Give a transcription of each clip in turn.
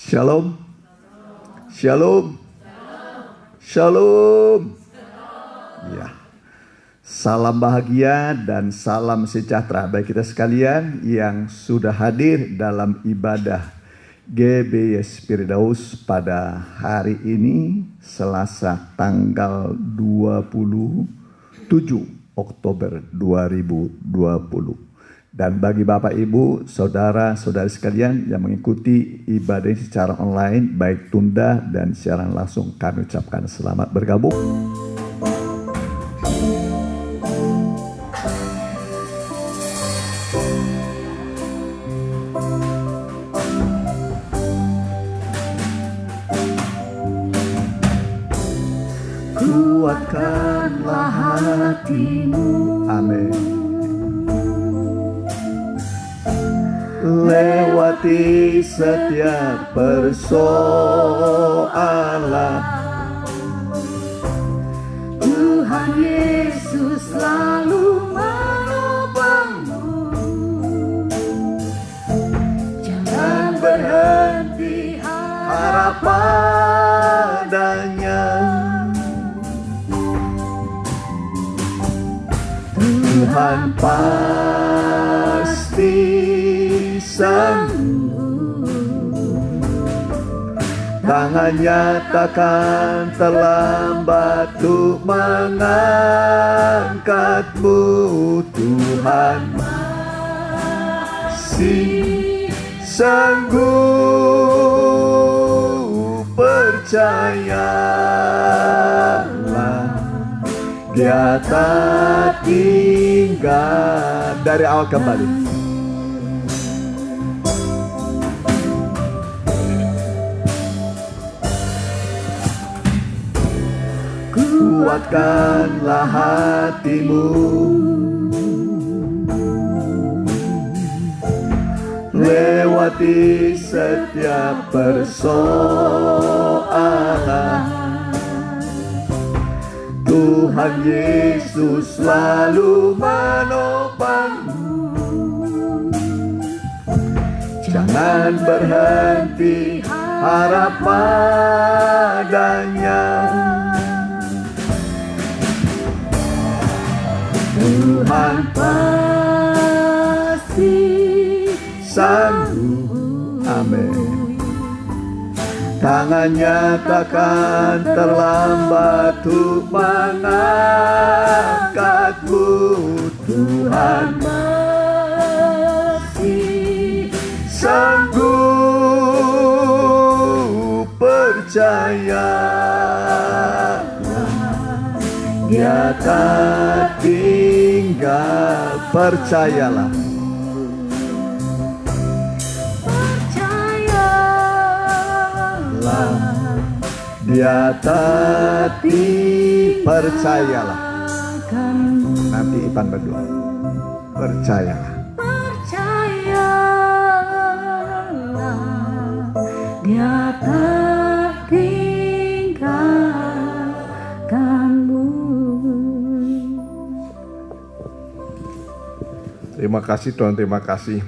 Shalom. Shalom. Shalom. Ya. Salam bahagia dan salam sejahtera bagi kita sekalian yang sudah hadir dalam ibadah GBS Firdaus pada hari ini Selasa tanggal 27 Oktober 2020. Dan bagi Bapak Ibu, Saudara-saudari sekalian yang mengikuti ibadah secara online, baik tunda dan siaran langsung, kami ucapkan selamat bergabung. Kuatkanlah hatimu. Amin. Lewati setiap persoalan, Tuhan Yesus selalu menopangmu. Jangan berhenti harap padanya. Tuhan pasti sanggup, tangannya takkan terlambat untuk mengangkatmu. Tuhan masih sanggup, percayalah, Dia tak tinggal. Dari awal kembali. Kuatkanlah hatimu, lewati setiap persoalan. Tuhan Yesus selalu menopangmu. Jangan berhenti harap padanya. Tuhan pasti sanggup. Amin. Tangannya takkan terlambat untuk mengangkatmu. Tuhan masih sanggup, percayalah, Dia tak tinggal. Percayalah. Dia tak percayalah. Nanti Ipan berdoa. Percayalah. Percayalah, Dia tak tinggalkanmu. Terima kasih Tuhan, terima kasih.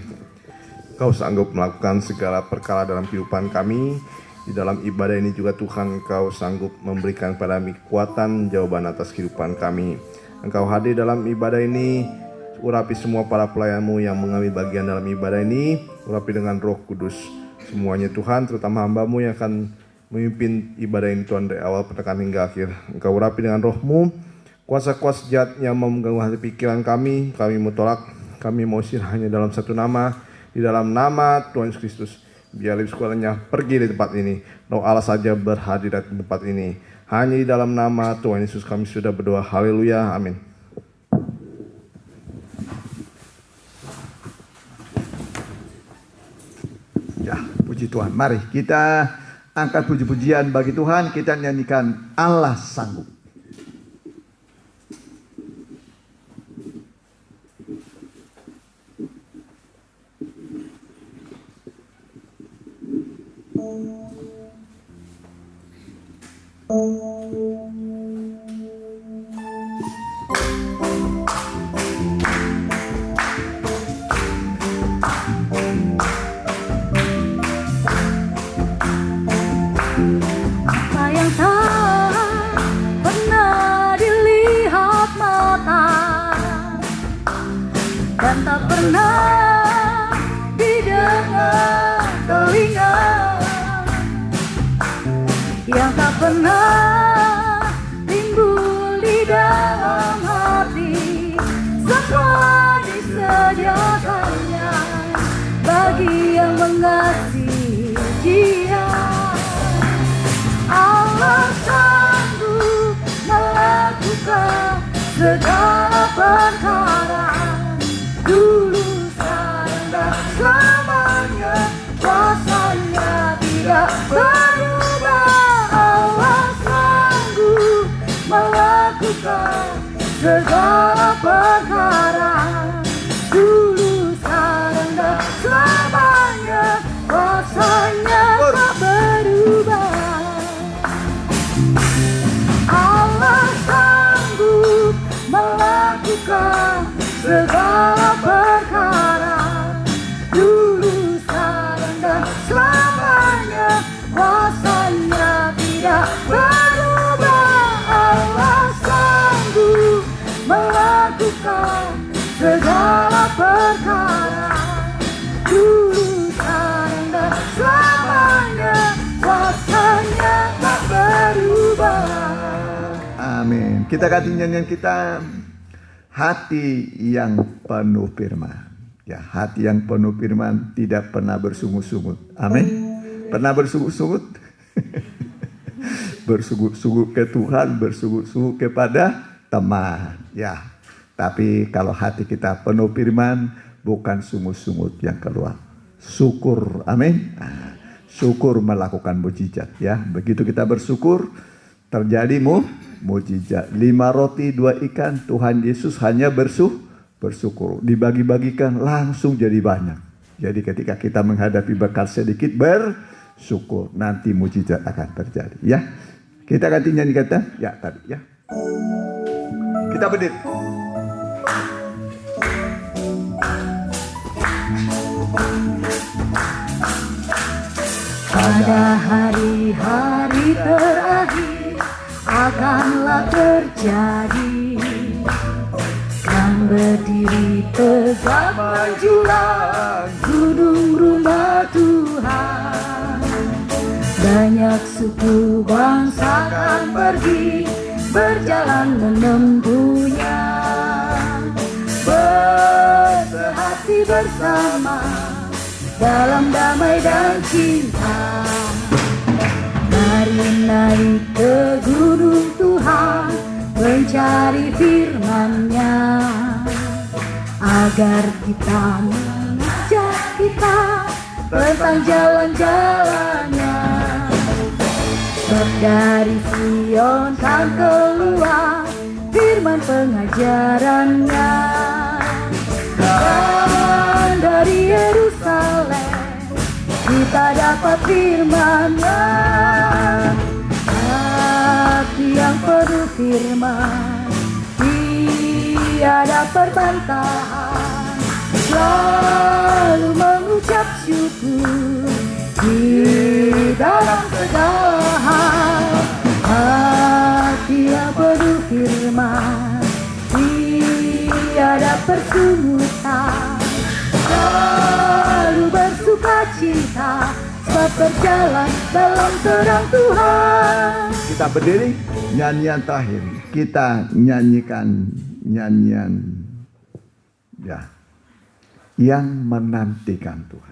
Kau sanggup melakukan segala perkara dalam kehidupan kami. Di dalam ibadah ini juga Tuhan, Engkau sanggup memberikan kepada kami kekuatan, jawaban atas kehidupan kami. Engkau hadir dalam ibadah ini, urapi semua para pelayan-Mu yang mengambil bagian dalam ibadah ini, urapi dengan Roh Kudus semuanya Tuhan, terutama hamba-Mu yang akan memimpin ibadah ini Tuhan, dari awal penekan hingga akhir. Engkau urapi dengan Roh-Mu, kuasa-kuasa jahat yang mau mengganggu hati pikiran kami mau tolak, kami mau usir hanya dalam satu nama, di dalam nama Tuhan Yesus Kristus. Biar sekolahnya pergi dari tempat ini. Roh Allah saja berhadir di tempat ini. Hanya di dalam nama Tuhan Yesus kami sudah berdoa. Haleluya. Amin. Ya, puji Tuhan. Mari kita angkat puji-pujian bagi Tuhan. Kita nyanyikan Allah sanggup. pernah didengar telinga, yang tak pernah timbul di dalam hati, semua disediakannya bagi yang mengasihi Dia. Allah sanggup melakukan segala perkara, dulu, sekarang, dan selamanya. Kuasanya tidak berubah. Allah sanggup melakukan segala perkara, dulu, sekarang, dan selamanya. Kuasanya tak berubah. Allah sanggup melakukan segala perkara, dulu, sekarang, dan selamanya. Kuasanya tidak berubah. Allah sanggup melakukan segala perkara, dulu, sekarang, dan selamanya. Kuasanya tak berubah. Amin. Kita ganti nyanyian kita, hati yang penuh firman. Ya, hati yang penuh firman tidak pernah bersungut-sungut. Amin. Pernah bersungut-sungut? Bersungut-sungut ke Tuhan, bersungut-sungut kepada teman. Ya. Tapi kalau hati kita penuh firman, bukan sungut-sungut yang keluar. Syukur. Amin. Nah, syukur melakukan mujizat. Ya, begitu kita bersyukur, terjadi mujizat. 5 roti 2 ikan, Tuhan Yesus hanya bersyukur. Dibagi-bagikan langsung jadi banyak. Jadi ketika kita menghadapi bekal sedikit, bersyukur. Nanti mujizat akan terjadi. Ya, kita ganti nyanyi kata. Ya tadi ya. Kita berdiri. Pada hari-hari terakhir akanlah terjadi, kan berdiri tegak menjulang gunung rumah Tuhan. Banyak suku bangsa akan pergi berjalan menempuhnya, bersehati bersama dalam damai dan cinta. Mari naik ke gunung Tuhan, mencari firman-Nya, agar kita mengajak kita tentang jalan-jalannya. Sebab dari Sion kan keluar firman pengajarannya, dan dari Yerusalem kita dapat firman-Nya. Hati yang penuh firman, tiada perbantahan, selalu mengucap syukur di dalam segala hal. Hati yang penuh firman, tiada persungutan, selalu bersuka cita, sebab berjalan dalam terang Tuhan. Kita berdiri, nyanyian terakhir. Kita nyanyikan nyanyian ya, yang menantikan Tuhan.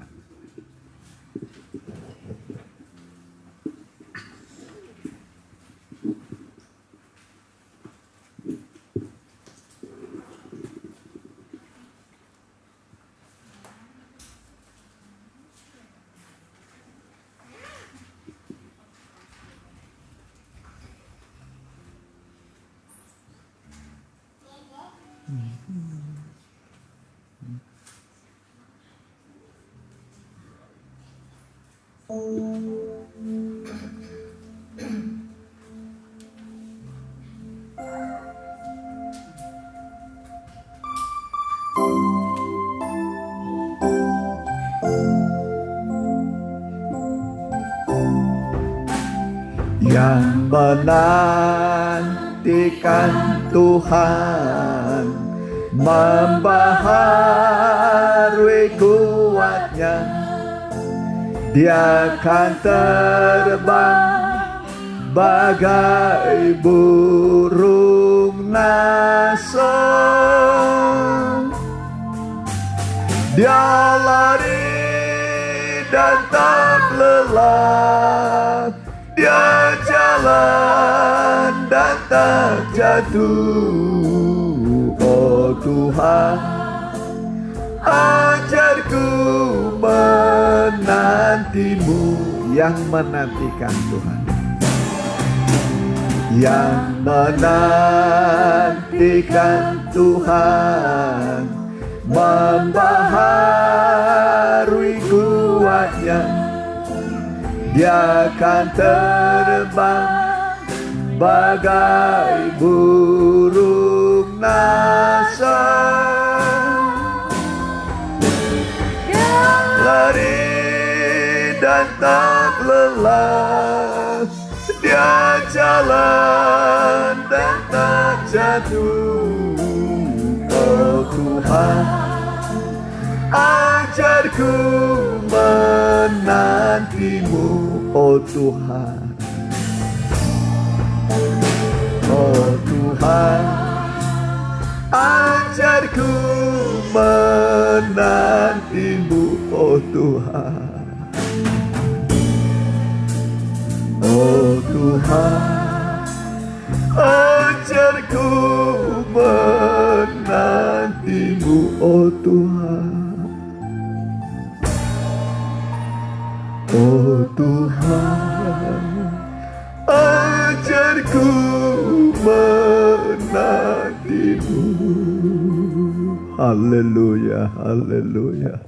Yang menantikan Tuhan membaharui kuatnya. Dia akan terbang bagai burung nasong. Dia lari dan tak lelah, dia jalan dan tak jatuh. Oh Tuhan, ajarku menantimu. Yang menantikan Tuhan, yang menantikan Tuhan, membaharui kuatnya. Dia akan terbang bagai burung nasong. Lari dan tak lelah, dia jalan dan tak jatuh. Oh Tuhan, ajarku menantimu. Oh Tuhan, oh Tuhan, ajarku menantimu. Oh Tuhan, oh Tuhan, ajarku menantimu. Oh Tuhan, oh Tuhan, ajarku menantimu. Haleluya, haleluya.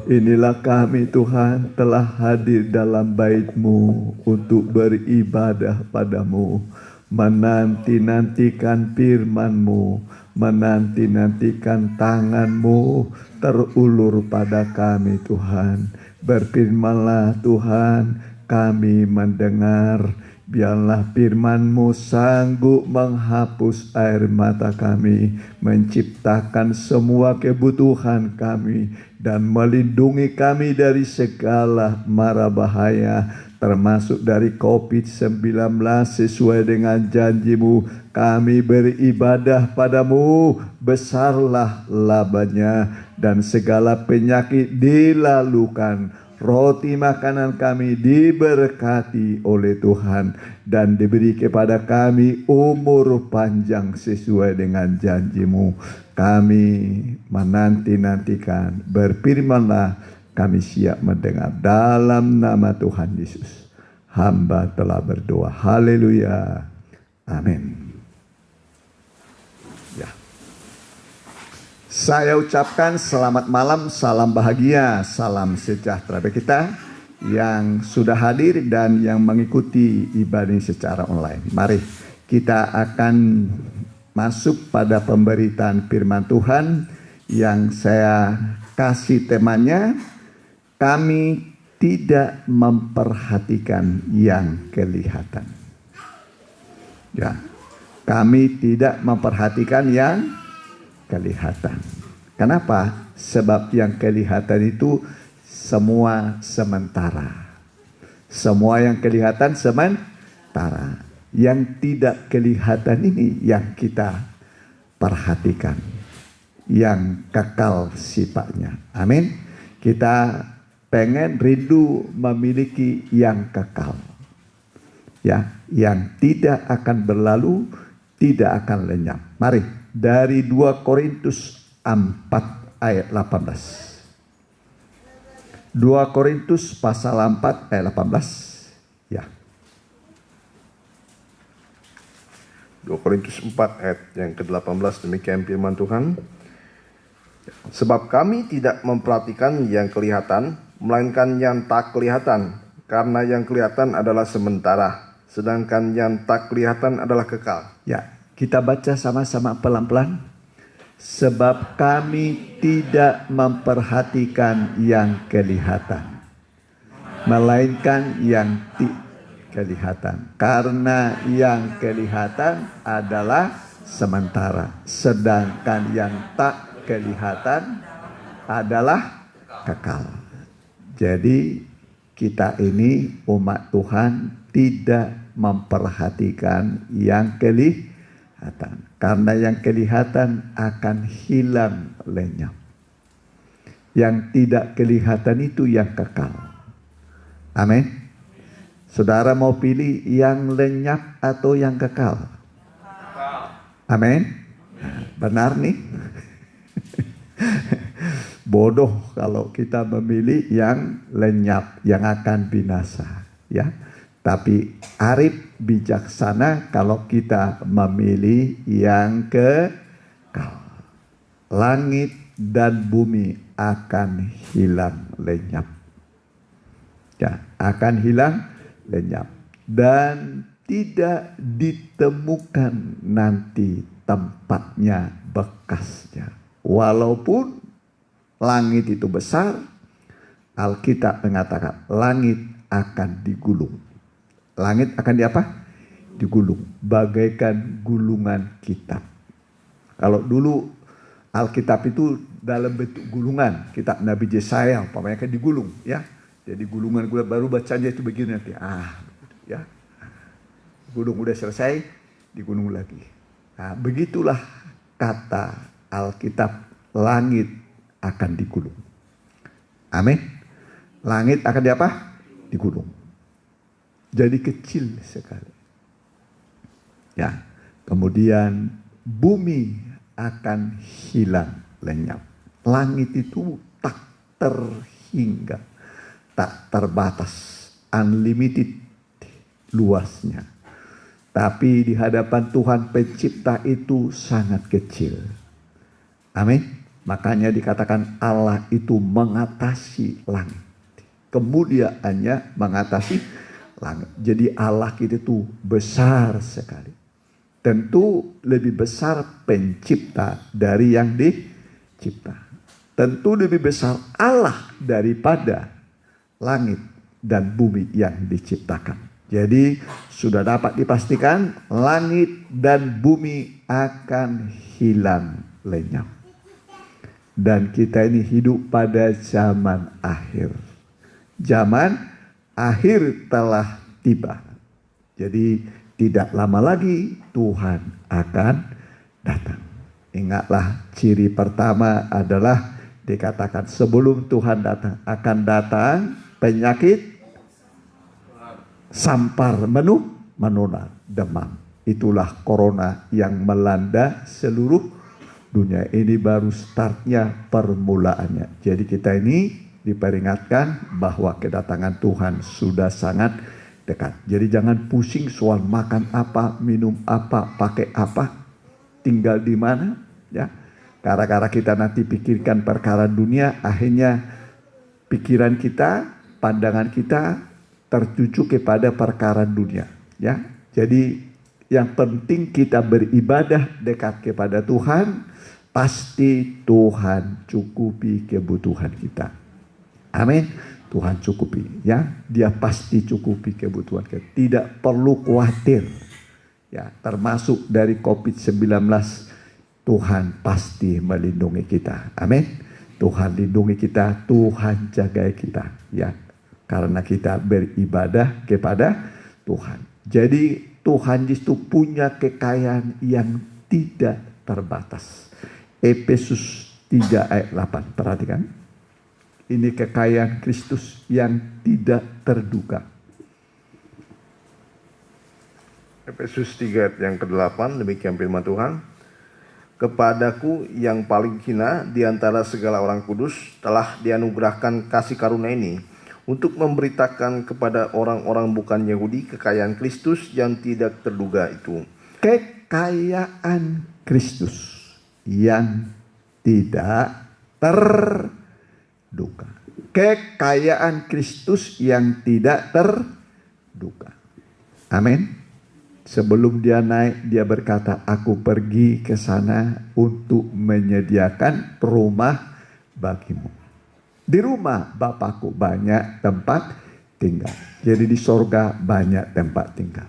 Inilah kami Tuhan telah hadir dalam bait-Mu untuk beribadah padamu, menanti-nantikan firman-Mu, menanti-nantikan tangan-Mu terulur pada kami Tuhan. Berfirmanlah Tuhan, kami mendengar. Biarlah firman-Mu sanggup menghapus air mata kami, menciptakan semua kebutuhan kami, dan melindungi kami dari segala mara bahaya, termasuk dari COVID-19. Sesuai dengan janji-Mu, kami beribadah padamu, besarlah labanya, dan segala penyakit dilalukan. Roti makanan kami diberkati oleh Tuhan, dan diberi kepada kami umur panjang sesuai dengan janji-Mu. Kami menanti-nantikan, berfirmanlah, kami siap mendengar. Dalam nama Tuhan Yesus, hamba telah berdoa. Haleluya. Amin. Saya ucapkan selamat malam, salam bahagia, salam sejahtera bagi kita yang sudah hadir dan yang mengikuti ibadah ini secara online. Mari kita akan masuk pada pemberitaan firman Tuhan yang saya kasih temanya, kami tidak memperhatikan yang kelihatan. Ya, kami tidak memperhatikan yang kelihatan. Kenapa? Sebab yang kelihatan itu semua sementara. Semua yang kelihatan sementara. Yang tidak kelihatan ini yang kita perhatikan, yang kekal sifatnya. Amin. Kita pengen rindu memiliki yang kekal, ya, yang tidak akan berlalu, tidak akan lenyap. Mari dari 2 Korintus 4 ayat 18. 2 Korintus pasal 4 ayat 18. Ya. 2 Korintus 4 ayat yang ke-18, demikian firman Tuhan. Sebab kami tidak memperhatikan yang kelihatan, melainkan yang tak kelihatan. Karena yang kelihatan adalah sementara, sedangkan yang tak kelihatan adalah kekal. Ya. Kita baca sama-sama pelan-pelan. Sebab kami tidak memperhatikan yang kelihatan, melainkan yang kelihatan. Karena yang kelihatan adalah sementara. Sedangkan yang tak kelihatan adalah kekal. Jadi kita ini umat Tuhan tidak memperhatikan yang kelihatan. Karena yang kelihatan akan hilang lenyap. Yang tidak kelihatan itu yang kekal. Amin. Saudara mau pilih yang lenyap atau yang kekal? Amin. Benar nih. Bodoh kalau kita memilih yang lenyap, yang akan binasa, ya. Tapi arif bijaksana kalau kita memilih yang kekal. Langit dan bumi akan hilang lenyap. Ya, akan hilang lenyap. Dan tidak ditemukan nanti tempatnya, bekasnya. Walaupun langit itu besar, Alkitab mengatakan langit akan digulung. Langit akan diapa? Digulung. Bagaikan gulungan kitab. Kalau dulu Alkitab itu dalam bentuk gulungan. Kitab Nabi Yesaya umpamanya kan digulung, ya. Jadi gulungan baru bacanya itu begini nanti. Ya. Gulung udah selesai, digulung lagi. Nah, begitulah kata Alkitab, langit akan digulung. Amin. Langit akan diapa? Digulung. Jadi kecil sekali. Ya. Kemudian bumi akan hilang lenyap. Langit itu tak terhingga, tak terbatas, unlimited luasnya. Tapi di hadapan Tuhan pencipta itu sangat kecil. Amin. Makanya dikatakan Allah itu mengatasi langit. Kemuliaannya mengatasi langit. Jadi Allah kita itu besar sekali. Tentu lebih besar pencipta dari yang dicipta. Tentu lebih besar Allah daripada langit dan bumi yang diciptakan. Jadi sudah dapat dipastikan langit dan bumi akan hilang lenyap. Dan kita ini hidup pada zaman akhir. Zaman akhir telah tiba. Jadi tidak lama lagi Tuhan akan datang. Ingatlah, ciri pertama adalah dikatakan sebelum Tuhan datang akan datang penyakit, sampar, menular, demam. Itulah corona yang melanda seluruh dunia. Ini baru startnya, permulaannya. Jadi kita ini diperingatkan bahwa kedatangan Tuhan sudah sangat dekat. Jadi jangan pusing soal makan apa, minum apa, pakai apa, tinggal di mana, ya. Gara-gara kita nanti pikirkan perkara dunia, akhirnya pikiran kita, pandangan kita tertuju kepada perkara dunia, ya. Jadi yang penting kita beribadah dekat kepada Tuhan, pasti Tuhan cukupi kebutuhan kita. Amin. Tuhan cukupi, ya. Dia pasti cukupi kebutuhan kita. Tidak perlu khawatir, ya. Termasuk dari COVID-19, Tuhan pasti melindungi kita. Amin. Tuhan lindungi kita, Tuhan jaga kita, ya. Karena kita beribadah kepada Tuhan. Jadi Tuhan Yesus punya kekayaan yang tidak terbatas. Efesus 3 ayat 8, perhatikan. Ini kekayaan Kristus yang tidak terduga. Efesus 3 ayat yang ke-8, demikian firman Tuhan. Kepadaku yang paling hina di antara segala orang kudus telah dianugerahkan kasih karunia ini untuk memberitakan kepada orang-orang bukan Yahudi kekayaan Kristus yang tidak terduga itu. Kekayaan Kristus yang tidak terduga. Kekayaan Kristus yang tidak terduga. Amin. Sebelum dia naik, dia berkata, aku pergi ke sana untuk menyediakan rumah bagimu. Di rumah Bapakku banyak tempat tinggal. Jadi di sorga banyak tempat tinggal.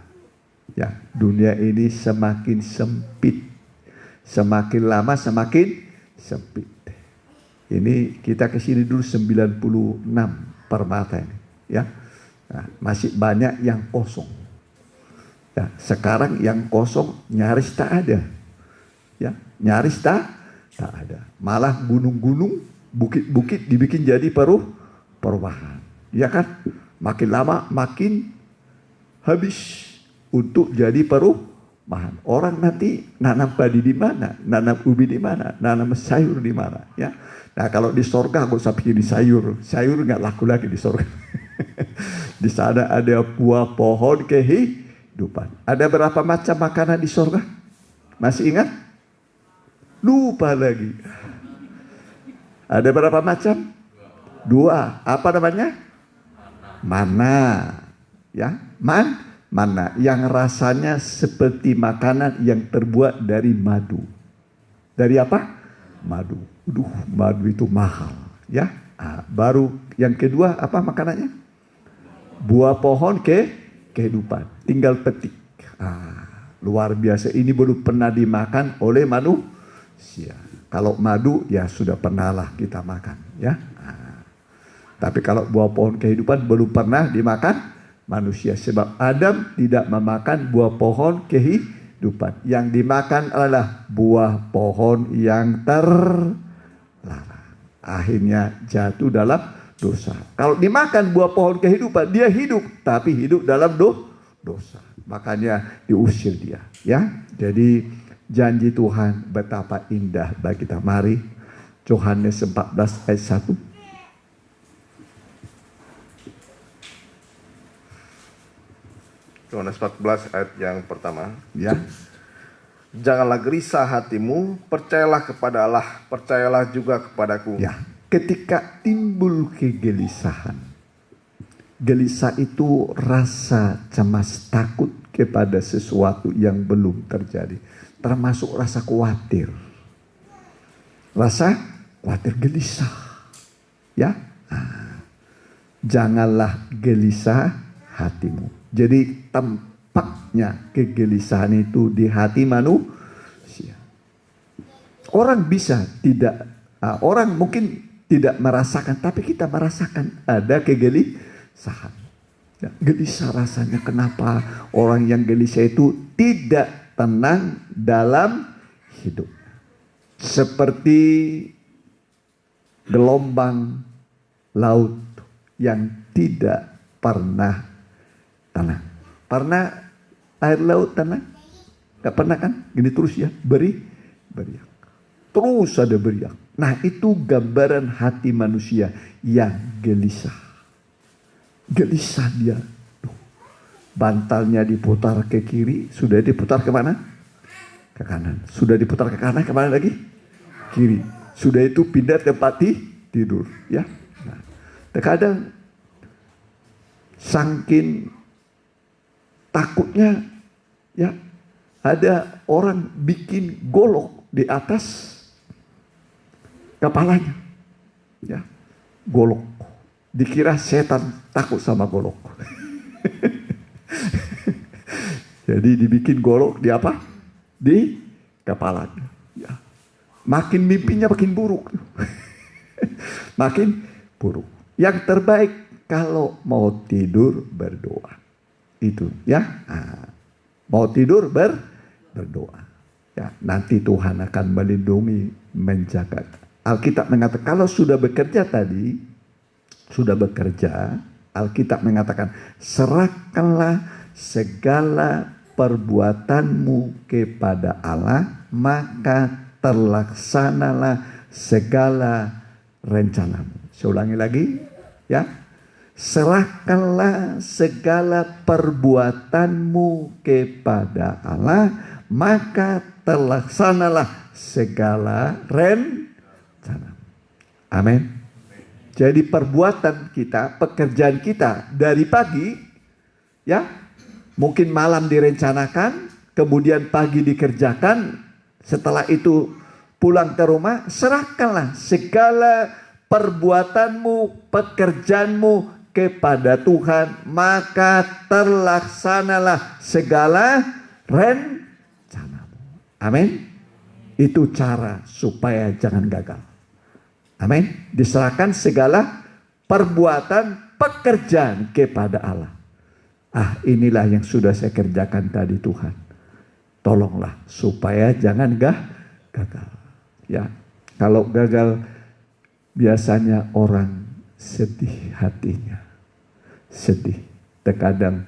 Ya, dunia ini semakin sempit Semakin lama semakin sempit. Ini kita ke sini dulu 96 permata ini, ya. Nah, masih banyak yang kosong. Ya, sekarang yang kosong nyaris tak ada. Ya, nyaris tak ada. Malah gunung-gunung, bukit-bukit dibikin jadi perumahan. Ya kan? Makin lama makin habis untuk jadi perumahan. Orang nanti nanam padi di mana, nanam ubi di mana, nanam sayur di mana, ya. Nah, kalau di sorga gak usah pikir di sayur. Sayur nggak laku lagi di sorga. Di sana ada buah pohon kehidupan. Ada berapa macam makanan di sorga? Masih ingat? Lupa lagi. Ada berapa macam? 2. Apa namanya? Mana. Ya, mana. Yang rasanya seperti makanan yang terbuat dari madu. Dari apa? Madu. Madu itu mahal, ya. Baru yang kedua apa makanannya? Buah pohon kehidupan. Tinggal petik. Luar biasa. Ini belum pernah dimakan oleh manusia. Kalau madu ya sudah pernah lah kita makan, ya. Tapi kalau buah pohon kehidupan belum pernah dimakan manusia. Sebab Adam tidak memakan buah pohon kehidupan. Yang dimakan adalah buah pohon yang terlarang. Akhirnya jatuh dalam dosa. Kalau dimakan buah pohon kehidupan, dia hidup, tapi hidup dalam dosa. Makanya diusir dia, ya. Jadi janji Tuhan betapa indah bagi kita. Mari Yohanes 14 ayat 1. Yohanes 14 ayat yang pertama. Ya. Janganlah gelisah hatimu, percayalah kepada Allah, percayalah juga kepadaku. Ya, ketika timbul kegelisahan, gelisah itu rasa cemas takut kepada sesuatu yang belum terjadi, termasuk rasa khawatir. Rasa khawatir, gelisah. Ya, janganlah gelisah hatimu. Jadi tempatnya kegelisahan itu di hati manusia. Orang bisa tidak, orang mungkin tidak merasakan, tapi kita merasakan ada kegelisahan. Ya, gelisah rasanya. Kenapa orang yang gelisah itu tidak tenang dalam hidup? Seperti gelombang laut yang tidak pernah tenang. Pernah air laut tenang? Gak pernah kan? Gini terus ya, beriak. Terus ada beriak. Nah, itu gambaran hati manusia yang gelisah. Gelisah dia. Bantalnya diputar ke kiri, sudah diputar ke mana? Ke kanan. Sudah diputar ke kanan, kemana lagi? Kiri. Sudah itu pindah tempat tidur, ya. Nah, terkadang saking takutnya, ya, ada orang bikin golok di atas kepalanya, ya, golok. Dikira setan takut sama golok. Jadi dibikin golok di apa? Di kepalanya. Ya. Makin mimpinya makin buruk. Makin buruk. Yang terbaik kalau mau tidur berdoa. Itu, ya. Mau tidur berdoa. Ya, nanti Tuhan akan melindungi, menjaga. Alkitab mengatakan kalau sudah bekerja tadi, Alkitab mengatakan serahkanlah segala perbuatanmu kepada Allah, maka terlaksanalah segala rencanamu. Saya ulangi lagi, ya. Serahkanlah segala perbuatanmu kepada Allah, maka terlaksanalah segala rencana. Amin. Jadi perbuatan kita, pekerjaan kita dari pagi, ya, mungkin malam direncanakan, kemudian pagi dikerjakan, setelah itu pulang ke rumah, serahkanlah segala perbuatanmu, pekerjaanmu kepada Tuhan, maka terlaksanalah segala rencanamu. Amin. Itu cara supaya jangan gagal. Amin. Diserahkan segala perbuatan pekerjaan kepada Allah. Inilah yang sudah saya kerjakan tadi Tuhan. Tolonglah supaya jangan gagal. Ya, kalau gagal biasanya orang sedih hatinya. Sedih. Terkadang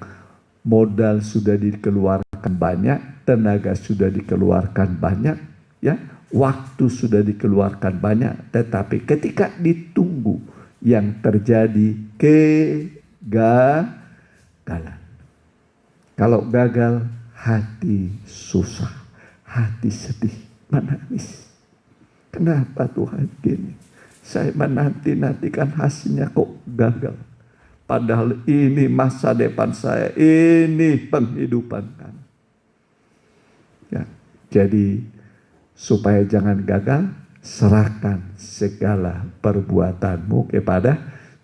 modal sudah dikeluarkan banyak, tenaga sudah dikeluarkan banyak, ya, waktu sudah dikeluarkan banyak, tetapi ketika ditunggu yang terjadi kegagalan. Kalau gagal, hati susah, hati sedih, menangis. Kenapa Tuhan gini? Saya menanti-nantikan hasilnya kok gagal. Padahal ini masa depan saya, ini penghidupan kami. Ya, jadi supaya jangan gagal, serahkan segala perbuatanmu kepada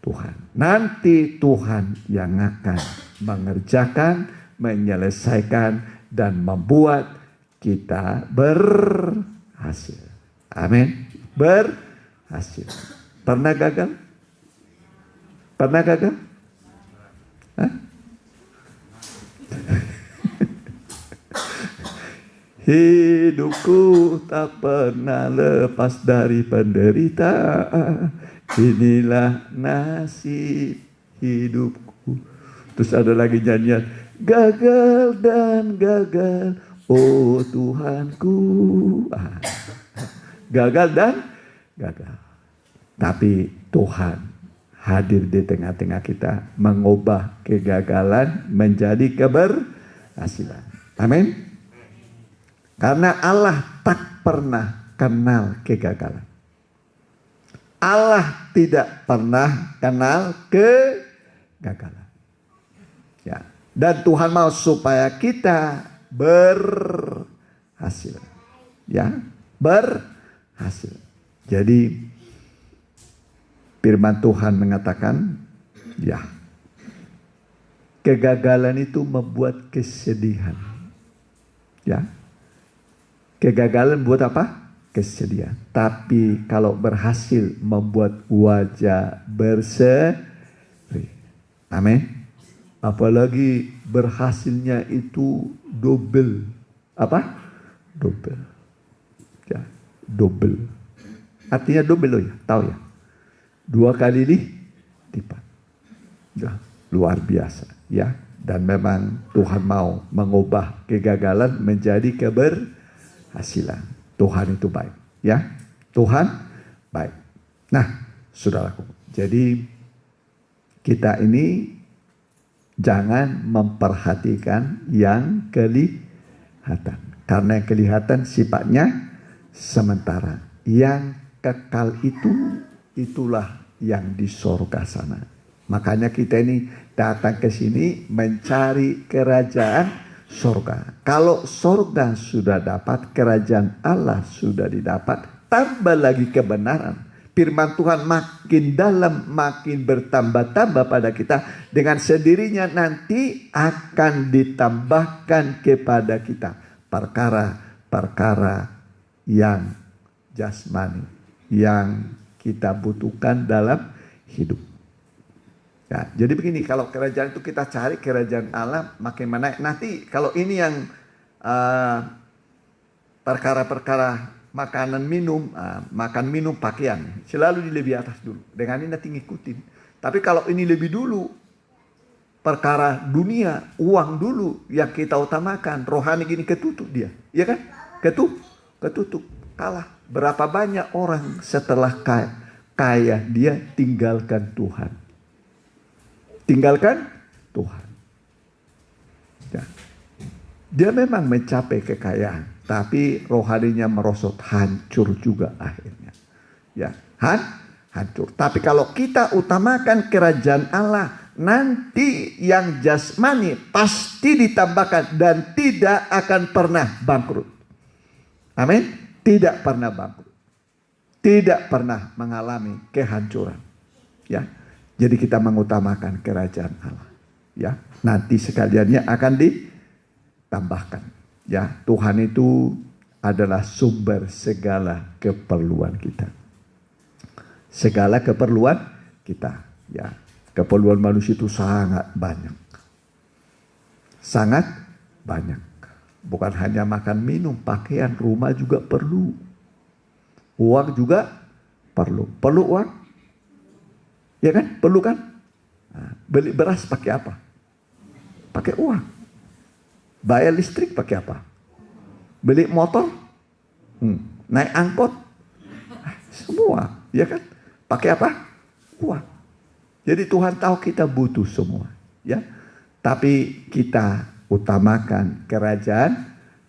Tuhan. Nanti Tuhan yang akan mengerjakan, menyelesaikan, dan membuat kita berhasil. Amin. Berhasil. Pernah gagal? Pernah gagal? Hah? Hidupku tak pernah lepas dari penderitaan. Inilah nasib hidupku. Terus ada lagi nyanyian, gagal dan gagal, oh Tuhanku. Gagal dan gagal. Tapi Tuhan hadir di tengah-tengah kita, mengubah kegagalan menjadi keberhasilan. Amin. Karena Allah tak pernah kenal kegagalan. Allah tidak pernah kenal kegagalan. Ya. Dan Tuhan mau supaya kita berhasil. Ya, berhasil. Jadi firman Tuhan mengatakan, ya, kegagalan itu membuat kesedihan. Ya. Kegagalan buat apa? Kesedihan. Tapi kalau berhasil membuat wajah berseri. Amin. Apalagi berhasilnya itu double. Apa? Double. Ya, double. Artinya double loh ya, tahu ya. 2 kali lipat. Ya, luar biasa ya. Dan memang Tuhan mau mengubah kegagalan menjadi keberhasilan. Tuhan itu baik, ya. Tuhan baik. Nah, saudaraku, jadi kita ini jangan memperhatikan yang kelihatan, karena yang kelihatan sifatnya sementara. Yang kekal itulah yang di sorga sana. Makanya kita ini datang ke sini mencari kerajaan sorga. Kalau sorga sudah dapat, kerajaan Allah sudah didapat, tambah lagi kebenaran. Firman Tuhan makin dalam, makin bertambah-tambah pada kita. Dengan sendirinya nanti akan ditambahkan kepada kita perkara-perkara yang jasmani, yang kita butuhkan dalam hidup. Ya, jadi begini, kalau kerajaan itu kita cari kerajaan Allah makin menaik. Nanti kalau ini yang perkara-perkara makanan minum, makan minum pakaian selalu di lebih atas dulu. Dengan ini nanti ngikutin. Tapi kalau ini lebih dulu, perkara dunia, uang dulu yang kita utamakan, rohani gini ketutup dia, ya kan? Ketutup, kalah. Berapa banyak orang setelah kaya dia tinggalkan Tuhan. Tinggalkan Tuhan. Ya. Dia memang mencapai kekayaan, tapi rohaninya merosot, hancur juga akhirnya. Ya, hancur. Tapi kalau kita utamakan kerajaan Allah, nanti yang jasmani pasti ditambahkan dan tidak akan pernah bangkrut. Amin. Tidak pernah bangkrut. Tidak pernah mengalami kehancuran. Ya. Jadi kita mengutamakan kerajaan Allah. Ya, nanti sekaliannya akan ditambahkan. Ya, Tuhan itu adalah sumber segala keperluan kita. Segala keperluan kita, ya. Keperluan manusia itu sangat banyak. Sangat banyak. Bukan hanya makan minum, pakaian, rumah juga perlu. Uang juga perlu. Perlu uang? Ya kan? Perlu kan? Nah, beli beras pakai apa? Pakai uang. Bayar listrik pakai apa? Beli motor? Naik angkot? Semua, ya kan? Pakai apa? Uang. Jadi Tuhan tahu kita butuh semua, ya. Tapi kita utamakan kerajaan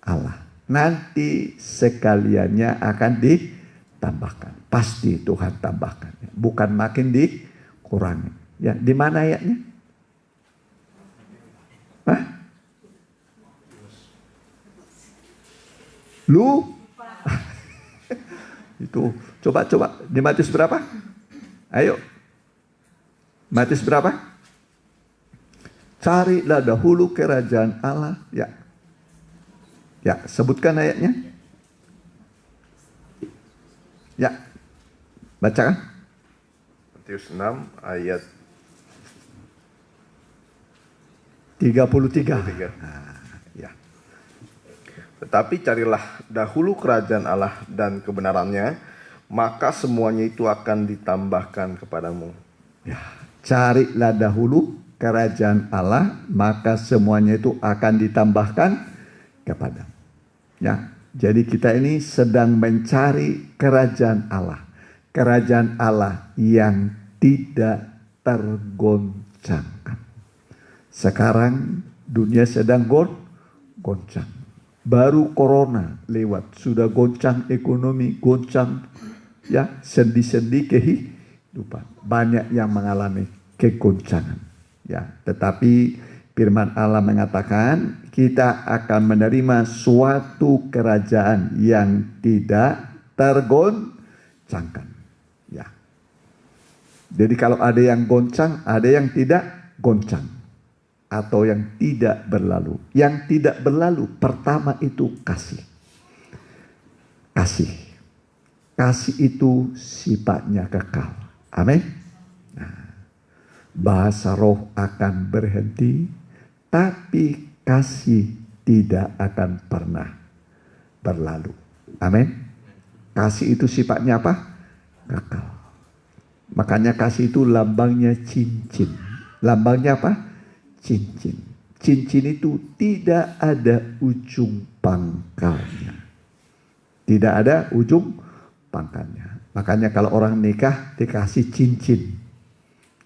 Allah. Nanti sekaliannya akan ditambahkan. Pasti Tuhan tambahkan. Bukan makin dikurangi. Ya, di mana ayatnya? Hah? Itu coba di Matius berapa? Ayo. Matius berapa? Carilah dahulu kerajaan Allah. Ya. Ya, sebutkan ayatnya. Ya. Bacakan. Matius 6 ayat 33. Nah, ya. Tetapi carilah dahulu kerajaan Allah dan kebenarannya, maka semuanya itu akan ditambahkan kepadamu. Ya, carilah dahulu kerajaan Allah, maka semuanya itu akan ditambahkan kepadamu. Ya, jadi kita ini sedang mencari kerajaan Allah. Kerajaan Allah yang tidak tergoncangkan. Sekarang dunia sedang goncang. Baru corona lewat, sudah goncang ekonomi, goncang ya sendi-sendi kehidupan. Banyak yang mengalami kegoncangan. Ya, tetapi firman Allah mengatakan kita akan menerima suatu kerajaan yang tidak tergoncangkan. Ya. Jadi kalau ada yang goncang, ada yang tidak goncang. Atau yang tidak berlalu. Yang tidak berlalu pertama itu kasih. Kasih. Kasih itu sifatnya kekal. Amin. Nah, bahasa roh akan berhenti, tapi kasih tidak akan pernah berlalu. Amin. Kasih itu sifatnya apa? Kekal. Makanya kasih itu lambangnya cincin. Lambangnya apa? Cincin. Cincin itu tidak ada ujung pangkalnya. Tidak ada ujung pangkalnya. Makanya kalau orang nikah dikasih cincin.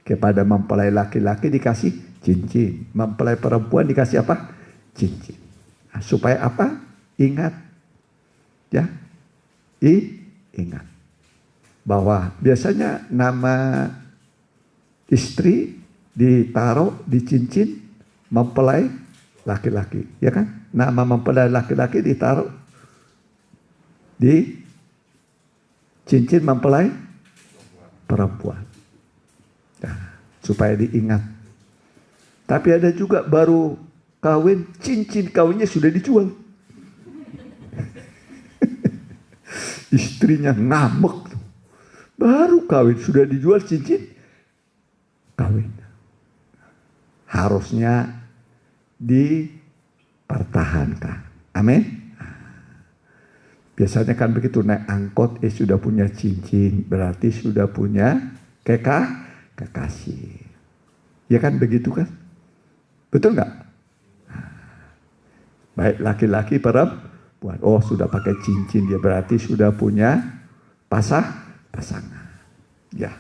Kepada mempelai laki-laki dikasih cincin. Mempelai perempuan dikasih apa? Cincin. Nah, supaya apa? Ingat. Ya. Ingat. Bahwa biasanya nama istri ditaruh di cincin mempelai laki-laki, ya kan? Nama mempelai laki-laki ditaruh di cincin mempelai perempuan, nah, supaya diingat. Tapi ada juga baru kawin, cincin kawinnya sudah dijual. Istrinya ngambek, baru kawin sudah dijual cincin kawin. Harusnya dipertahankan. Amin. Biasanya kan begitu, naik angkot sudah punya cincin, berarti sudah punya kekasih. Ya kan begitu kan? Betul nggak? Baik laki-laki perempuan, oh sudah pakai cincin dia, berarti sudah punya pasangan. Ya,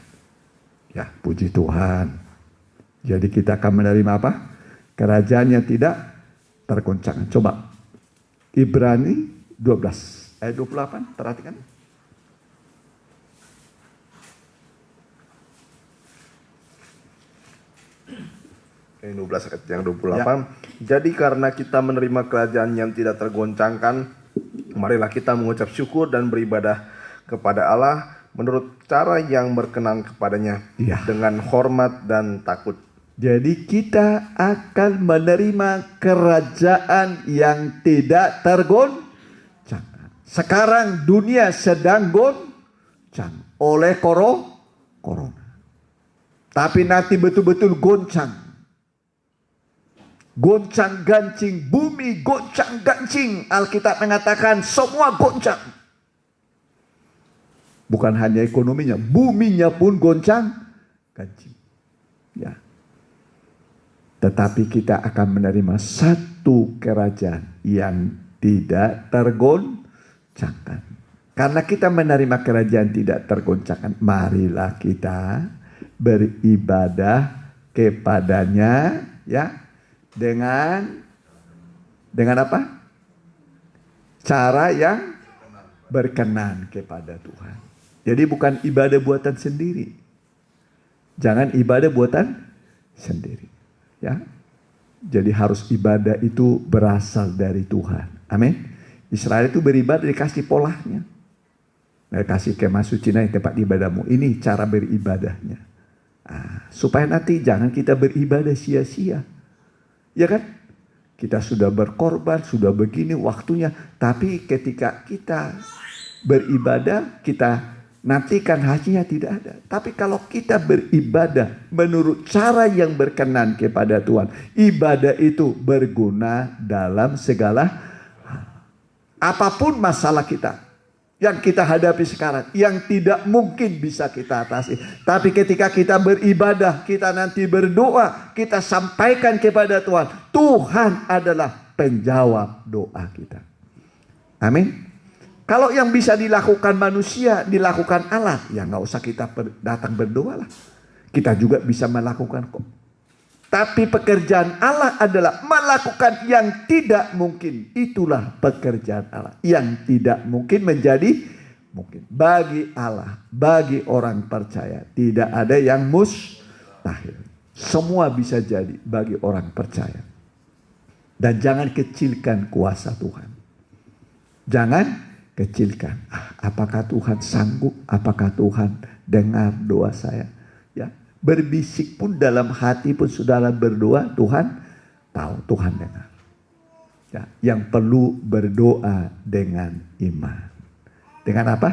puji Tuhan. Jadi kita akan menerima apa? Kerajaan yang tidak tergoncangkan. Coba Ibrani 12 ayat 28, perhatikan. Ini 12 ayat yang 28. Ya. Jadi karena kita menerima kerajaan yang tidak tergoncangkan, marilah kita mengucap syukur dan beribadah kepada Allah menurut cara yang berkenan kepadanya, ya, dengan hormat dan takut. Jadi kita akan menerima kerajaan yang tidak tergoncangkan. Sekarang dunia sedang goncang oleh corona. Tapi nanti betul-betul goncang. Goncang gancing, bumi goncang gancing. Alkitab mengatakan semua goncang. Bukan hanya ekonominya, buminya pun goncang gancing. Ya. Tetapi kita akan menerima satu kerajaan yang tidak tergoncangkan. Karena kita menerima kerajaan tidak tergoncangkan, marilah kita beribadah kepadanya, ya, dengan apa? Cara yang berkenan kepada Tuhan. Jadi bukan ibadah buatan sendiri. Jangan ibadah buatan sendiri, ya. Jadi harus ibadah itu berasal dari Tuhan. Amin. Israel itu beribadah dikasih polanya. Kasih kemah suci yang tempat ibadahmu. Ini cara beribadahnya. Supaya nanti jangan kita beribadah sia-sia. Ya kan? Kita sudah berkorban, sudah begini waktunya. Tapi ketika kita beribadah, kita nantikan hasilnya tidak ada. Tapi kalau kita beribadah menurut cara yang berkenan kepada Tuhan, ibadah itu berguna dalam segala hal. Apapun masalah kita yang kita hadapi sekarang, yang tidak mungkin bisa kita atasi. Tapi ketika kita beribadah, kita nanti berdoa, kita sampaikan kepada Tuhan. Tuhan adalah penjawab doa kita. Amin. Kalau yang bisa dilakukan manusia, dilakukan Allah, ya nggak usah kita datang berdoa lah. Kita juga bisa melakukan kok. Tapi pekerjaan Allah adalah melakukan yang tidak mungkin. Itulah pekerjaan Allah. Yang tidak mungkin menjadi mungkin. Bagi Allah, bagi orang percaya, tidak ada yang mustahil. Semua bisa jadi bagi orang percaya. Dan jangan kecilkan kuasa Tuhan. Jangan kecilkan. Apakah Tuhan sanggup? Apakah Tuhan dengar doa saya? Ya. Berbisik pun dalam hati pun saudara berdoa, Tuhan tahu, Tuhan dengar. Ya, yang perlu berdoa dengan iman. Dengan apa?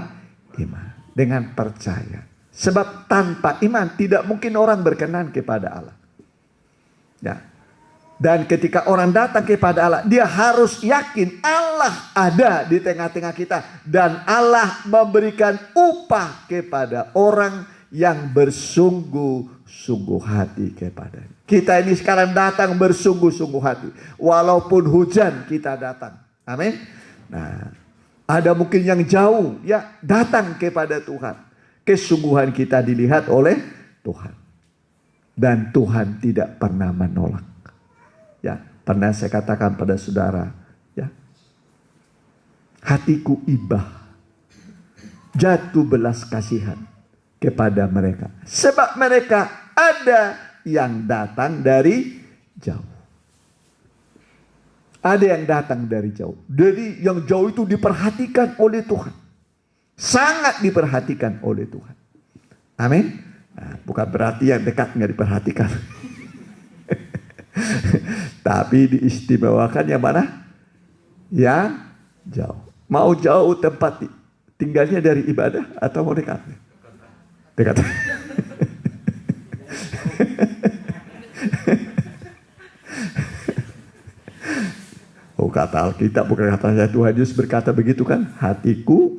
Iman. Dengan percaya. Sebab tanpa iman tidak mungkin orang berkenan kepada Allah. Ya. Dan ketika orang datang kepada Allah, dia harus yakin Allah ada di tengah-tengah kita. Dan Allah memberikan upah kepada orang yang bersungguh-sungguh hati kepadanya. Kita ini sekarang datang bersungguh-sungguh hati. Walaupun hujan kita datang. Amin. Nah, ada mungkin yang jauh, ya datang kepada Tuhan. Kesungguhan kita dilihat oleh Tuhan. Dan Tuhan tidak pernah menolak. Ya, pernah saya katakan pada saudara, ya. Hatiku ibah. Jatuh belas kasihan kepada mereka. Sebab mereka ada yang datang dari jauh. Ada yang datang dari jauh. Jadi yang jauh itu diperhatikan oleh Tuhan. Sangat diperhatikan oleh Tuhan. Amin. Nah, bukan berarti yang dekat nggak diperhatikan. Tapi diistimewakan yang mana? Yang jauh. Mau jauh tempat tinggalnya dari ibadah atau mau dekat? Dekat. Oh, kata Alkitab, bukan kata Tuhan Yesus berkata begitu kan? Hatiku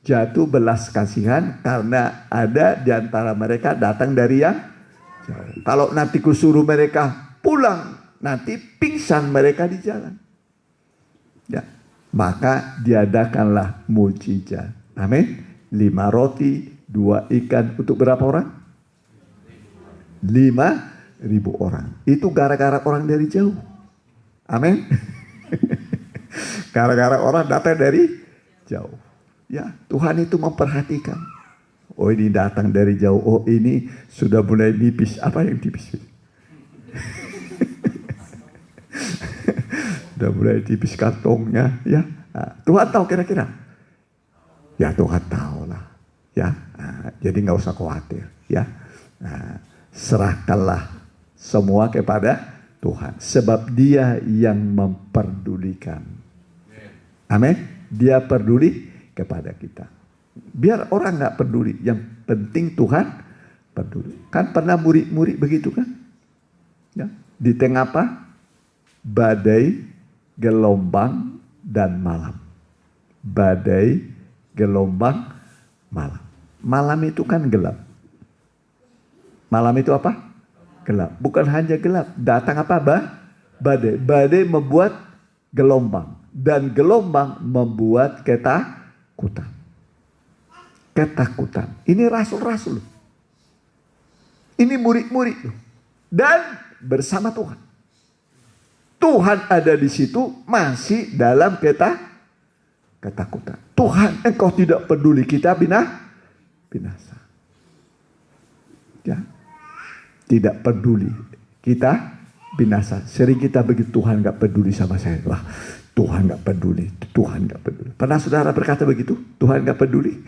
jatuh belas kasihan karena ada di antara mereka datang dari yang jauh. Kalau nanti kusuruh mereka pulang, nanti pingsan mereka di jalan. Ya, maka diadakanlah mujizat. Amin. 5 roti, 2 ikan untuk berapa orang? 5.000 orang. Itu gara-gara orang dari jauh. Amin. Gara-gara orang datang dari jauh. Ya, Tuhan itu memperhatikan. Oh, ini datang dari jauh. Oh, ini sudah mulai nipis. Apa yang tipis? Sudah mulai tipis kantongnya. Ya, nah, Tuhan tahu kira-kira. Ya, Tuhan tahu lah. Ya, nah, jadi nggak usah khawatir. Ya, nah, serahkanlah semua kepada Tuhan, sebab Dia yang memperdulikan. Amin. Dia peduli kepada kita. Biar orang nggak peduli, yang penting Tuhan peduli. Kan pernah murid-murid begitu kan? Ya. Di tengah apa? Badai, gelombang, dan malam. Badai, gelombang, malam. Malam itu kan gelap. Malam itu apa? Gelap. Bukan hanya gelap. Datang apa? Badai. Badai membuat gelombang. Dan gelombang membuat ketakutan. Ketakutan. Ini rasul-rasul. Ini murid-murid. Dan bersama Tuhan. Tuhan ada di situ masih dalam ketakutan. Tuhan, Engkau tidak peduli kita binasa. Ya. Tidak peduli kita binasa. Sering kita begitu, Tuhan gak peduli sama saya. Wah, Tuhan gak peduli. Tuhan gak peduli. Pernah saudara berkata begitu? Tuhan gak peduli?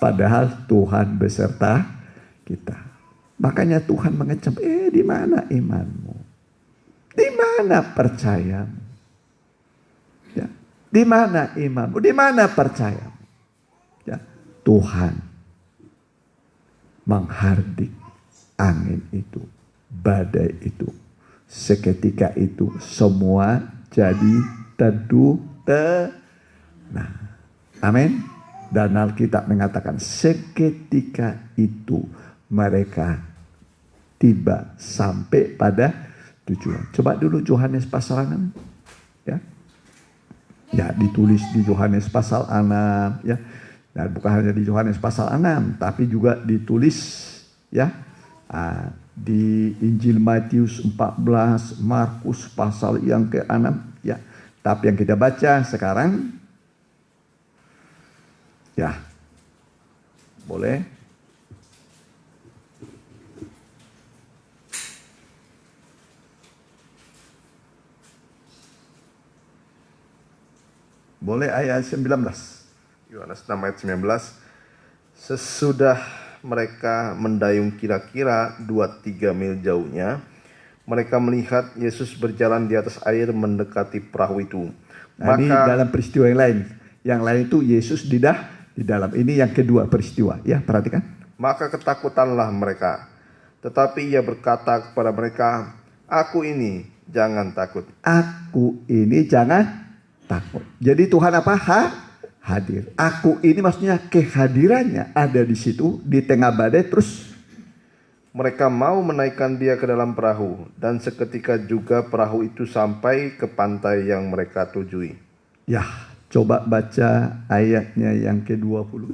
Padahal Tuhan beserta kita. Makanya Tuhan mengecam, di mana imanmu? Di mana percayamu? Ya. Di mana imanmu? Di mana percayamu? Ya. Tuhan menghardik angin itu, badai itu. Seketika itu semua jadi teduh tenang. Amin. Dan Alkitab mengatakan seketika itu mereka tiba sampai pada tujuan. Coba dulu Yohanes pasal 6. Ya. Ya, ditulis di Yohanes pasal 6 ya. Dan bukan hanya di Yohanes pasal 6, tapi juga ditulis ya di Injil Matius 14, Markus pasal yang ke-6 ya. Tapi yang kita baca sekarang ya. Boleh? Boleh ayat 19. Yohanes 6 ayat 19. Sesudah mereka mendayung kira-kira 2-3 mil jauhnya, mereka melihat Yesus berjalan di atas air mendekati perahu itu. Nah, ini dalam peristiwa yang lain. Yang lain itu Yesus di dalam. Ini yang kedua peristiwa. Ya, perhatikan. Maka ketakutanlah mereka. Tetapi ia berkata kepada mereka, "Aku ini, jangan takut." Aku ini jangan takut. Jadi Tuhan apa? Hadir. Aku ini maksudnya kehadirannya ada di situ di tengah badai. Terus mereka mau menaikkan dia ke dalam perahu, dan seketika juga perahu itu sampai ke pantai yang mereka tujui. Ya, coba baca ayatnya yang ke-20.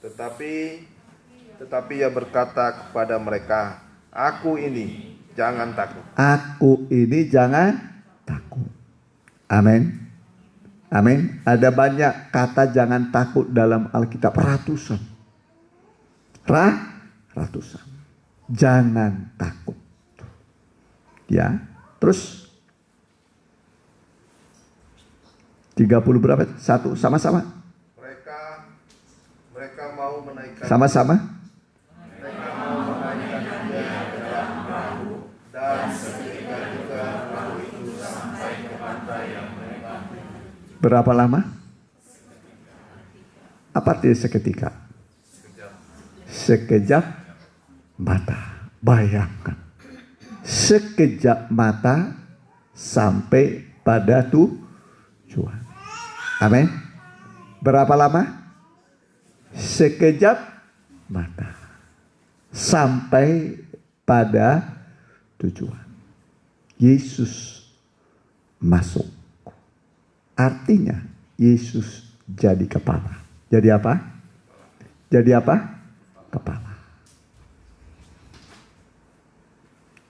Tetapi ia berkata kepada mereka, "Aku ini, jangan takut." Aku ini jangan takut. Amin. Amin. Ada banyak kata jangan takut dalam Alkitab. Ratusan. Ratusan. Jangan takut. Ya. Terus 30 berapa? 1 sama-sama. Mereka mau menaikkan. Sama-sama. Mereka mau menaikkan dia ke dalam perahu, dan seketika juga perahu itu sampai ke pantai yang mereka. Berapa lama? Apa artinya seketika? Sekejap mata. Bayangkan. Sekejap mata sampai pada tujuan. Amin. Berapa lama? Sekejap mata sampai pada tujuan. Yesus masuk. Artinya Yesus jadi kepala. Jadi apa? Jadi apa? Kepala.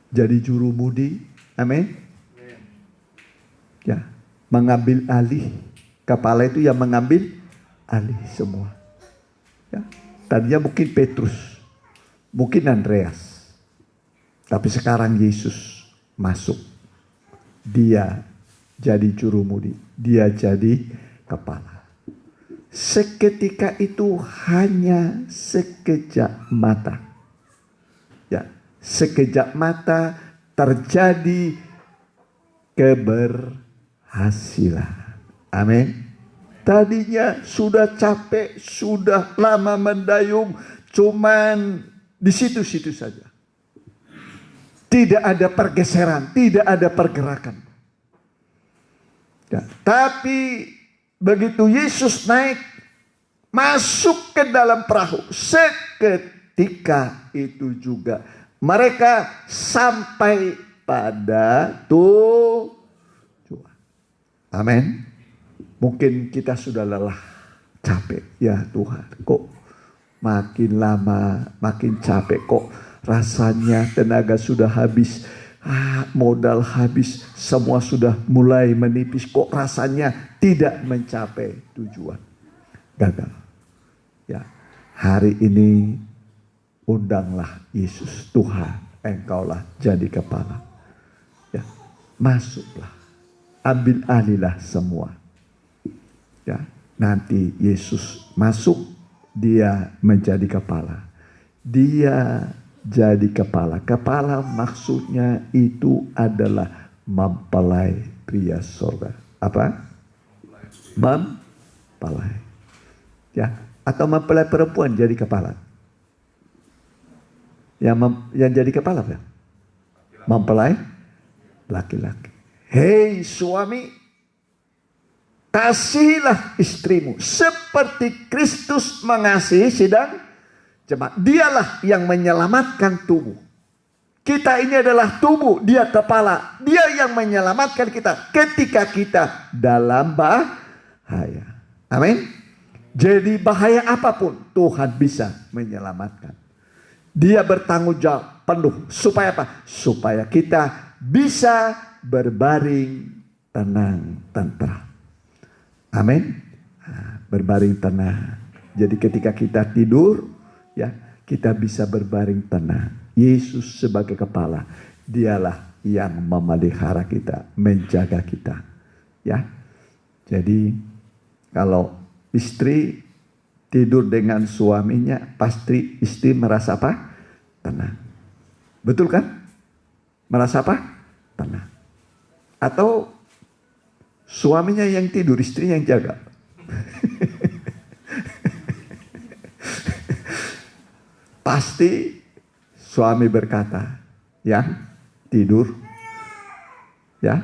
Jadi jurumudi. Amin. Ya, mengambil alih. Kepala itu yang mengambil alih semua. Ya, tadinya mungkin Petrus, mungkin Andreas. Tapi sekarang Yesus masuk. Dia jadi jurumudi. Dia jadi kepala. Seketika itu hanya sekejap mata. Ya, sekejap mata terjadi keberhasilan. Amin. Tadinya sudah capek, sudah lama mendayung, cuman di situ-situ saja. Tidak ada pergeseran, tidak ada pergerakan. Ya, tapi begitu Yesus naik, masuk ke dalam perahu, seketika itu juga mereka sampai pada tujuan. Amin. Mungkin kita sudah lelah, capek. Ya Tuhan, kok makin lama makin capek, kok rasanya tenaga sudah habis, modal habis, semua sudah mulai menipis, kok rasanya tidak mencapai tujuan. Gagal. Ya, hari ini undanglah Yesus, Tuhan, Engkaulah jadi kepala. Ya, masuklah, ambil alihlah semua. Ya, nanti Yesus masuk, dia menjadi kepala. Dia jadi kepala. Kepala maksudnya itu adalah mempelai pria surga. Apa? Mempelai. Ya, atau mempelai perempuan jadi kepala. Yang jadi kepala ya? Mempelai laki-laki. Hei suami, kasihilah istrimu seperti Kristus mengasihi sidang jemaat. Dialah yang menyelamatkan tubuh. Kita ini adalah tubuh, dia kepala. Dia yang menyelamatkan kita ketika kita dalam bahaya. Amin. Jadi bahaya apapun Tuhan bisa menyelamatkan. Dia bertanggung jawab penuh. Supaya apa? Supaya kita bisa berbaring tenang, tentram. Amin. Berbaring tenang. Jadi ketika kita tidur, ya, kita bisa berbaring tenang. Yesus sebagai kepala, dialah yang memelihara kita, menjaga kita. Ya. Jadi kalau istri tidur dengan suaminya, pasti istri merasa apa? Tenang. Betul kan? Merasa apa? Tenang. Atau suaminya yang tidur, istrinya yang jaga. Pasti suami berkata, yang tidur, ya,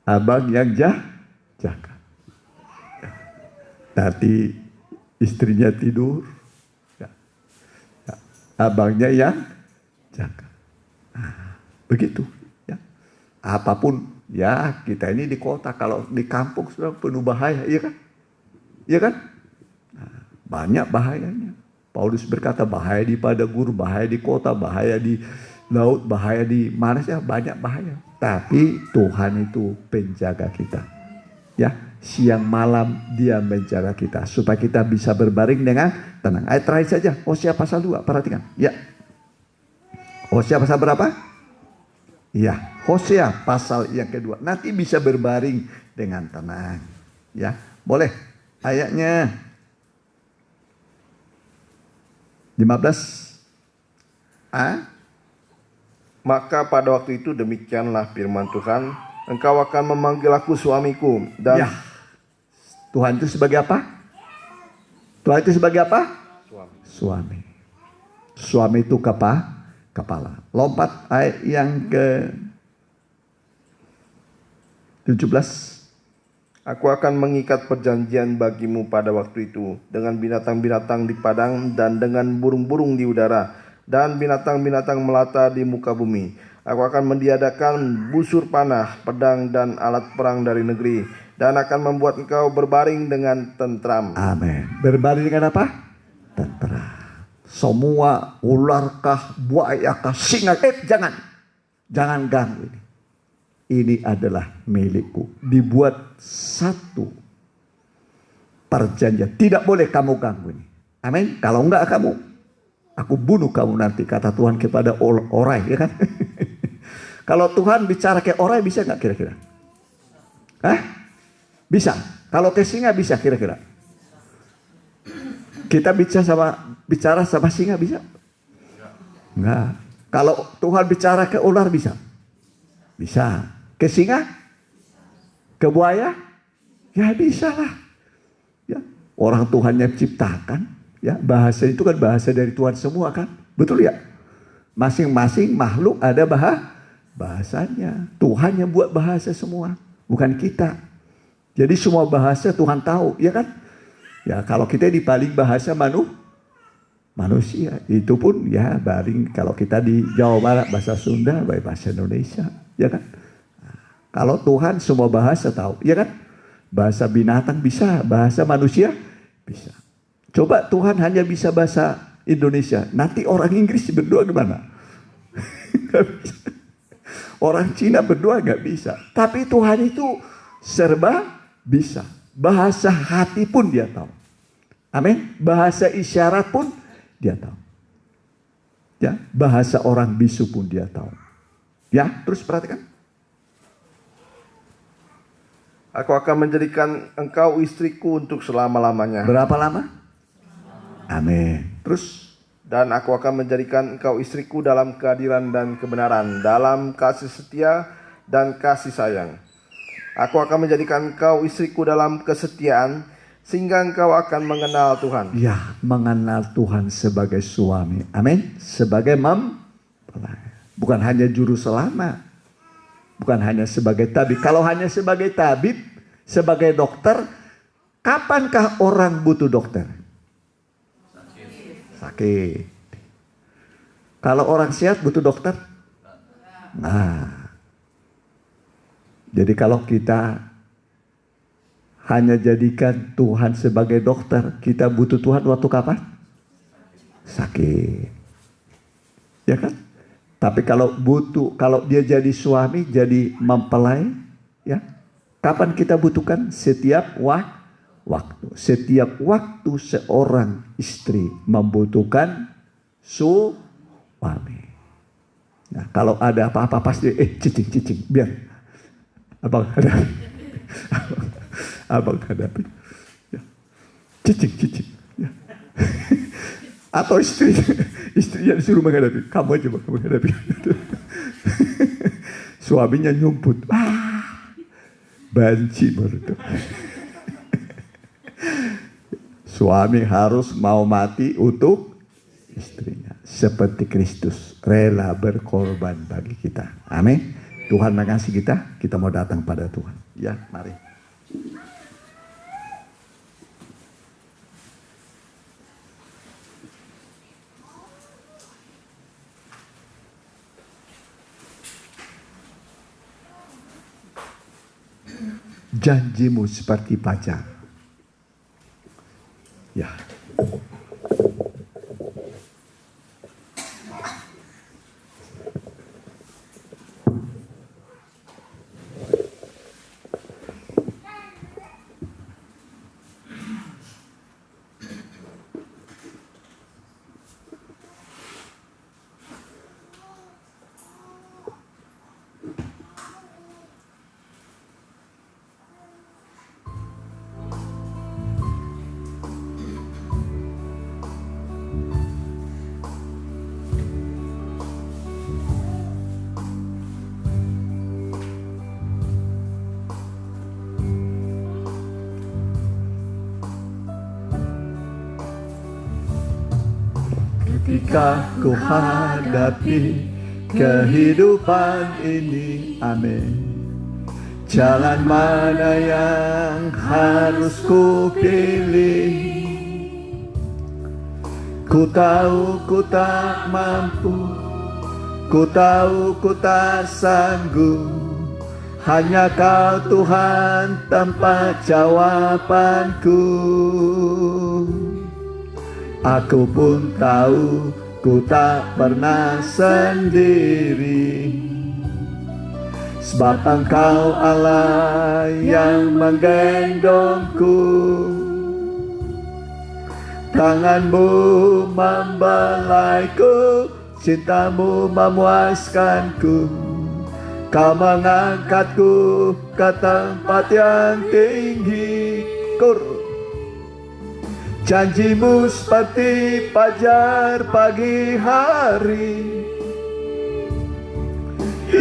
abang yang jaga. Nanti istrinya tidur, ya, ya, abangnya yang jaga. Nah, begitu. Ya. Apapun, ya kita ini di kota, kalau di kampung sudah penuh bahaya, iya kan? Iya kan? Nah, banyak bahayanya. Paulus berkata bahaya di padang, bahaya di kota, bahaya di laut, bahaya di mana saja, banyak bahaya. Tapi Tuhan itu penjaga kita. Ya, siang malam dia menjaga kita supaya kita bisa berbaring dengan tenang. Ayat terakhir saja, Hosea pasal 2, perhatikan. Ya. Hosea pasal berapa? Ya, Hosea pasal yang kedua. Nanti bisa berbaring dengan tenang. Ya, boleh. Ayatnya 15. Maka pada waktu itu demikianlah firman Tuhan, engkau akan memanggil aku suamiku. Dan ya. Tuhan itu sebagai apa? Tuhan itu sebagai apa? Suami. Suami itu kepala. Lompat ayat yang ke 17. Aku akan mengikat perjanjian bagimu pada waktu itu dengan binatang-binatang di padang dan dengan burung-burung di udara dan binatang-binatang melata di muka bumi. Aku akan mentiadakan busur panah, pedang dan alat perang dari negeri dan akan membuat engkau berbaring dengan tentram. Amin. Berbaring dengan apa? Tentram. Semua ularkah, buayakah, singa, jangan ganggu ini. Ini adalah milikku. Dibuat satu perjanjian. Tidak boleh kamu ganggu ini. Amin. Kalau enggak aku bunuh kamu nanti, kata Tuhan kepada Orai, ya kan? Kalau Tuhan bicara ke Orai bisa enggak kira-kira? Bisa. Kalau ke singa bisa kira-kira? Kita bicara sama singa bisa? Enggak. Kalau Tuhan bicara ke ular bisa? Bisa. Ke singa? Ke buaya? Ya bisa lah. Ya, orang Tuhan yang ciptakan, ya bahasa itu kan bahasa dari Tuhan semua kan, betul ya? Masing-masing makhluk ada bahasanya. Tuhan yang buat bahasa semua, bukan kita. Jadi semua bahasa Tuhan tahu, ya kan? Ya kalau kita di paling bahasa manusia, itu pun ya paling kalau kita di Jawa Barat bahasa Sunda, bahasa Indonesia, ya kan? Kalau Tuhan semua bahasa tahu, ya kan? Bahasa binatang bisa, bahasa manusia bisa. Coba Tuhan hanya bisa bahasa Indonesia, nanti orang Inggris berdoa gimana? Gak bisa. Orang Cina berdoa gak bisa. Tapi Tuhan itu serba bisa. Bahasa hati pun dia tahu. Amin. Bahasa isyarat pun dia tahu. Ya, bahasa orang bisu pun dia tahu. Ya, terus perhatikan. Aku akan menjadikan engkau istriku untuk selama-lamanya. Berapa lama? Amin. Terus? Dan aku akan menjadikan engkau istriku dalam keadilan dan kebenaran, dalam kasih setia dan kasih sayang. Aku akan menjadikan engkau istriku dalam kesetiaan, sehingga engkau akan mengenal Tuhan. Ya, mengenal Tuhan sebagai suami. Amin. Sebagai mempelai. Bukan hanya juru selamat. Bukan hanya sebagai tabib. Kalau hanya sebagai tabib, sebagai dokter, kapankah orang butuh dokter? Sakit. Kalau orang sehat butuh dokter? Nah. Jadi kalau kita hanya jadikan Tuhan sebagai dokter, kita butuh Tuhan waktu kapan? Sakit. Ya kan? Tapi kalau dia jadi suami, jadi mempelai, ya. Kapan kita butuhkan? Setiap waktu. Setiap waktu seorang istri membutuhkan suami. Nah, kalau ada apa-apa pasti cicing, biar abang hadapi. Abang hadapi. Ya. Cicing. Ya. Atau istrinya disuruh menghadapi. Kamu aja menghadapi. Suaminya nyumput. Banci baru itu. Suami harus mau mati untuk istrinya. Seperti Kristus rela berkorban bagi kita. Amin. Tuhan mengasihi kita mau datang pada Tuhan. Ya, mari. Janjimu seperti pacar. Ya. Ketika ku hadapi kehidupan ini, amin. Jalan mana yang harus ku pilih? Ku tahu ku tak mampu, ku tahu ku tak sanggup. Hanya Kau Tuhan tempat jawabanku. Aku pun tahu ku tak pernah sendiri, sebab Engkau Allah yang menggendongku. Tanganmu membelaiku, cintamu memuaskanku. Kau mengangkatku ke tempat yang tinggi. Janjimu seperti fajar pagi hari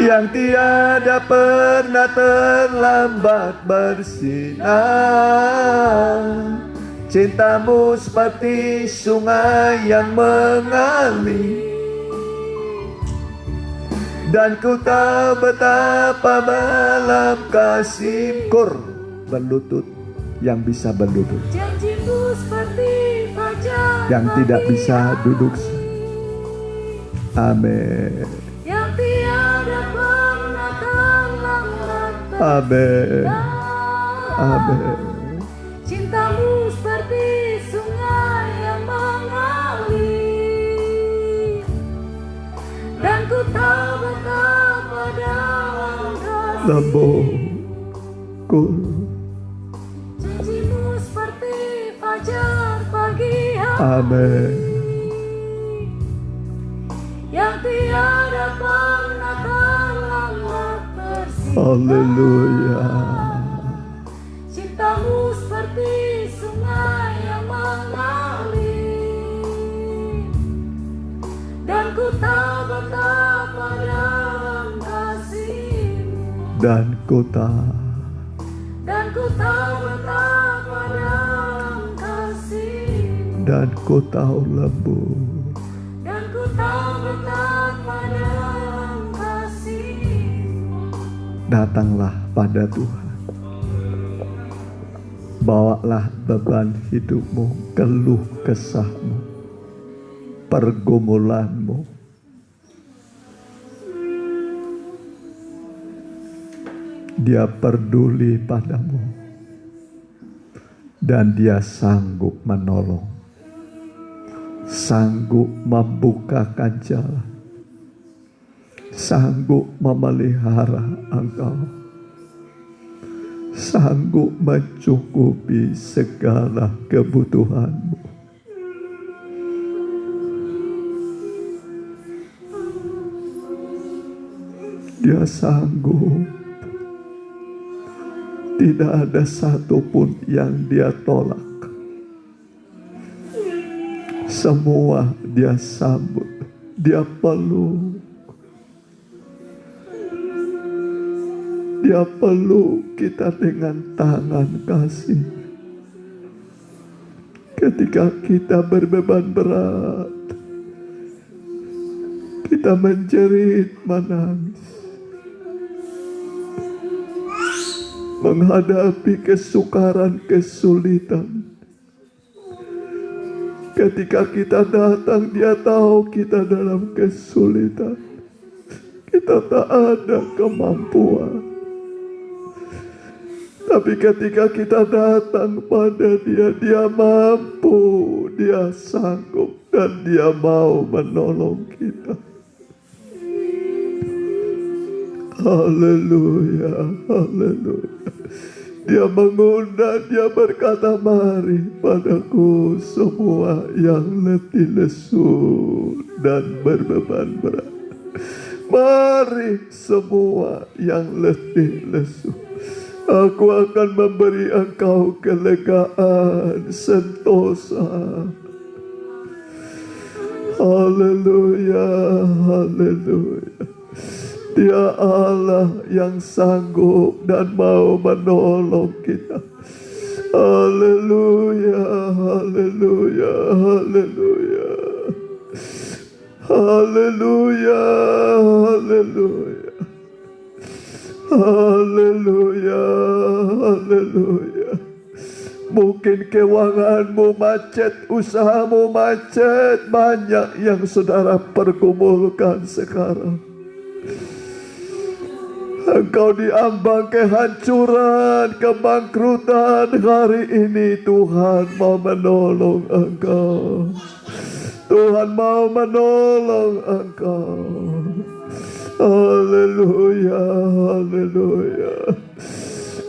yang tiada pernah terlambat bersinar. Cintamu seperti sungai yang mengalir, dan ku tahu betapa dalam kasih. Kur berlutut yang bisa berlutut, Janjimu seperti fajar yang tidak pagi bisa duduk. Amin. yang tiada pernah terlambat Amin. Amin. Cintamu seperti sungai yang mengalir, dan ku tahu betapa dalam kasih. Lembut. Kur. Janjimu seperti fajar pagi hari Amin. yang tiada pernah terlambat bersinar. Haleluya. Cintamu seperti sungai yang mengalir, dan ku tahu betapa dalam kasih-Mu. Dan kota. Dan ku tahu betapa dalam kasih-Mu. Dan ku tahu lembut. Dan ku tahu betapa dalam kasih-Mu. Datanglah pada Tuhan. Bawalah beban hidupmu, keluh kesahmu, pergumulanmu. Dia peduli padamu, dan Dia sanggup menolong, sanggup membukakan jalan, sanggup memelihara engkau, sanggup mencukupi segala kebutuhanmu. Dia sanggup. Tidak ada satupun yang Dia tolak. Semua Dia sambut, Dia peluk. Dia peluk kita dengan tangan kasih. Ketika kita berbeban berat, kita menjerit, menangis, menghadapi kesukaran, kesulitan. Ketika kita datang, Dia tahu kita dalam kesulitan. Kita tak ada kemampuan. Tapi ketika kita datang pada Dia, Dia mampu, Dia sanggup, dan Dia mau menolong kita. Haleluya, haleluya. Dia mengundang, Dia berkata, mari padaku semua yang letih lesu dan berbeban berat. Mari semua yang letih lesu. Aku akan memberi engkau kelegaan, sentosa. Haleluya, haleluya. Dia Allah yang sanggup dan mau menolong kita. Haleluya, haleluya, haleluya. Haleluya, haleluya. Haleluya, haleluya. Mungkin keuanganmu macet, usahamu macet, banyak yang saudara pergumulkan sekarang. Engkau diambang kehancuran, kebangkrutan. Hari ini Tuhan mau menolong engkau. Tuhan mau menolong engkau. Haleluya, haleluya.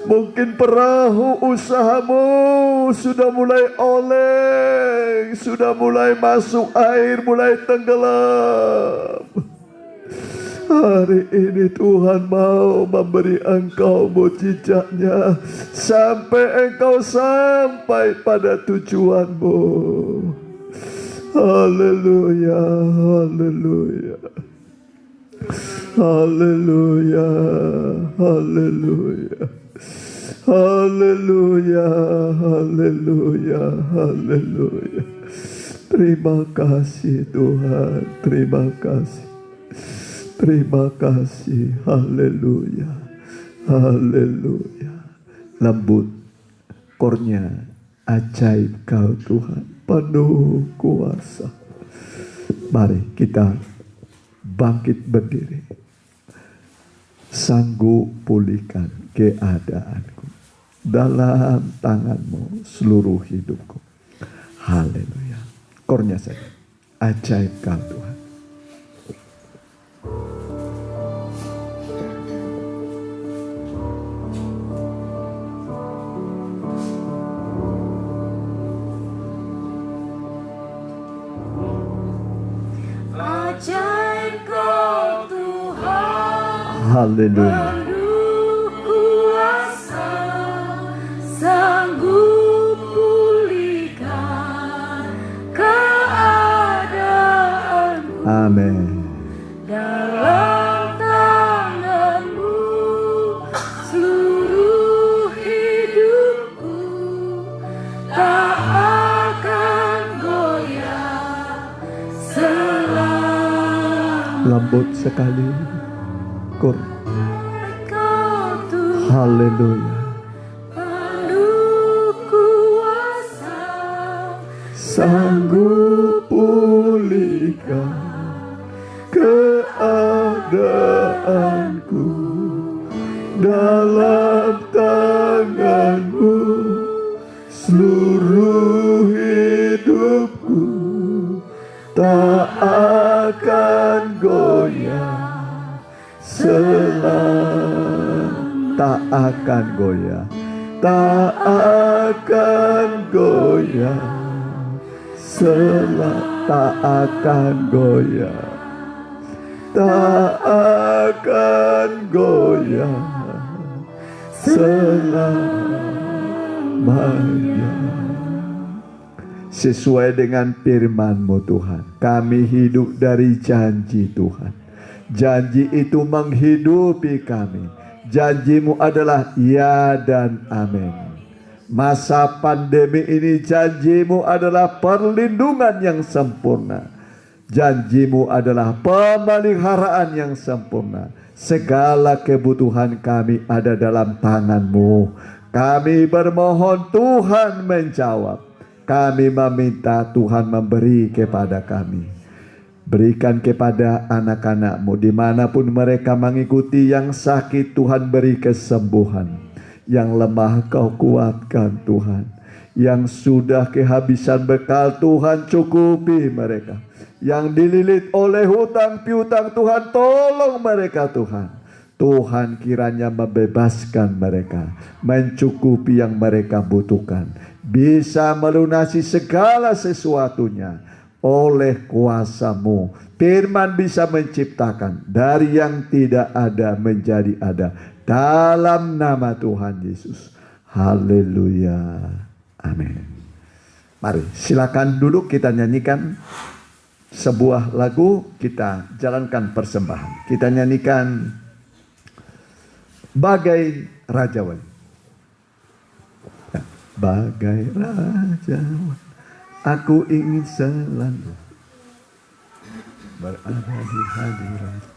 Mungkin perahu usahamu sudah mulai oleng, sudah mulai masuk air, mulai tenggelam. Hari ini Tuhan mau memberi engkau mujizatnya sampai engkau sampai pada tujuanmu. Haleluya, haleluya. Haleluya, haleluya, haleluya, haleluya, haleluya. Terima kasih Tuhan, terima kasih, terima kasih, haleluya, haleluya. Lembut, kurnia, ajaib Kau Tuhan, penuh kuasa. Mari kita bangkit berdiri. Sanggup pulihkan keadaanku, dalam tangan-Mu seluruh hidupku. Haleluya. Kurnia saja, ajaib Kau Tuhan. Ajaib Kau Tuhan, Haleluya. penuh kuasa, sanggup pulihkan keadaanku. Amin. Dalam tangan-Mu seluruh hidupku tak akan goyah selama Lembut sekali. Kur. Kau Tuhan, Haleluya. penuh kuasa, Sanggup pulihkan keadaanku, dalam tangan-Mu seluruh hidupku tak akan goyah tak akan goyah, tak akan goyah, tak akan goyah, tak akan goyah selamanya. Sesuai dengan firman-Mu Tuhan, kami hidup dari janji Tuhan. Janji itu menghidupi kami. Janji-Mu adalah ya dan amin. Masa pandemi ini janji-Mu adalah perlindungan yang sempurna. Janji-Mu adalah pemeliharaan yang sempurna. Segala kebutuhan kami ada dalam tangan-Mu. Kami bermohon Tuhan menjawab. Kami meminta Tuhan memberi kepada kami. Berikan kepada anak-anak-Mu dimanapun mereka mengikuti. Yang sakit Tuhan beri kesembuhan, yang lemah Kau kuatkan Tuhan, yang sudah kehabisan bekal Tuhan cukupi mereka, yang dililit oleh hutang piutang Tuhan tolong mereka Tuhan. Tuhan kiranya membebaskan mereka, mencukupi yang mereka butuhkan, bisa melunasi segala sesuatunya oleh kuasa-Mu. Firman bisa menciptakan dari yang tidak ada menjadi ada, dalam nama Tuhan Yesus. Haleluya, amin. Mari silakan duduk, kita nyanyikan sebuah lagu, kita jalankan persembahan. Kita nyanyikan Bagai Raja Wali. Bagai Raja Wali, aku ingin selalu berada di hadirat.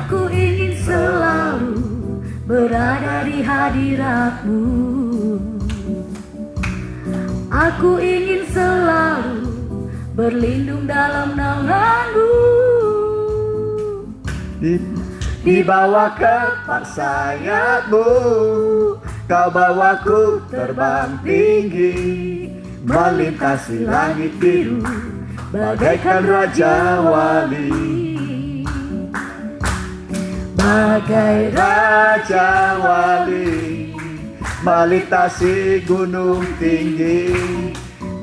aku ingin selalu berada di hadirat-Mu. Aku ingin selalu berlindung dalam naungan-Mu. Di bawah kepak sayap-Mu, Kau bawaku terbang tinggi, melintasi langit biru, bagaikan Raja Wali. bagai Raja Wali, melintasi gunung tinggi.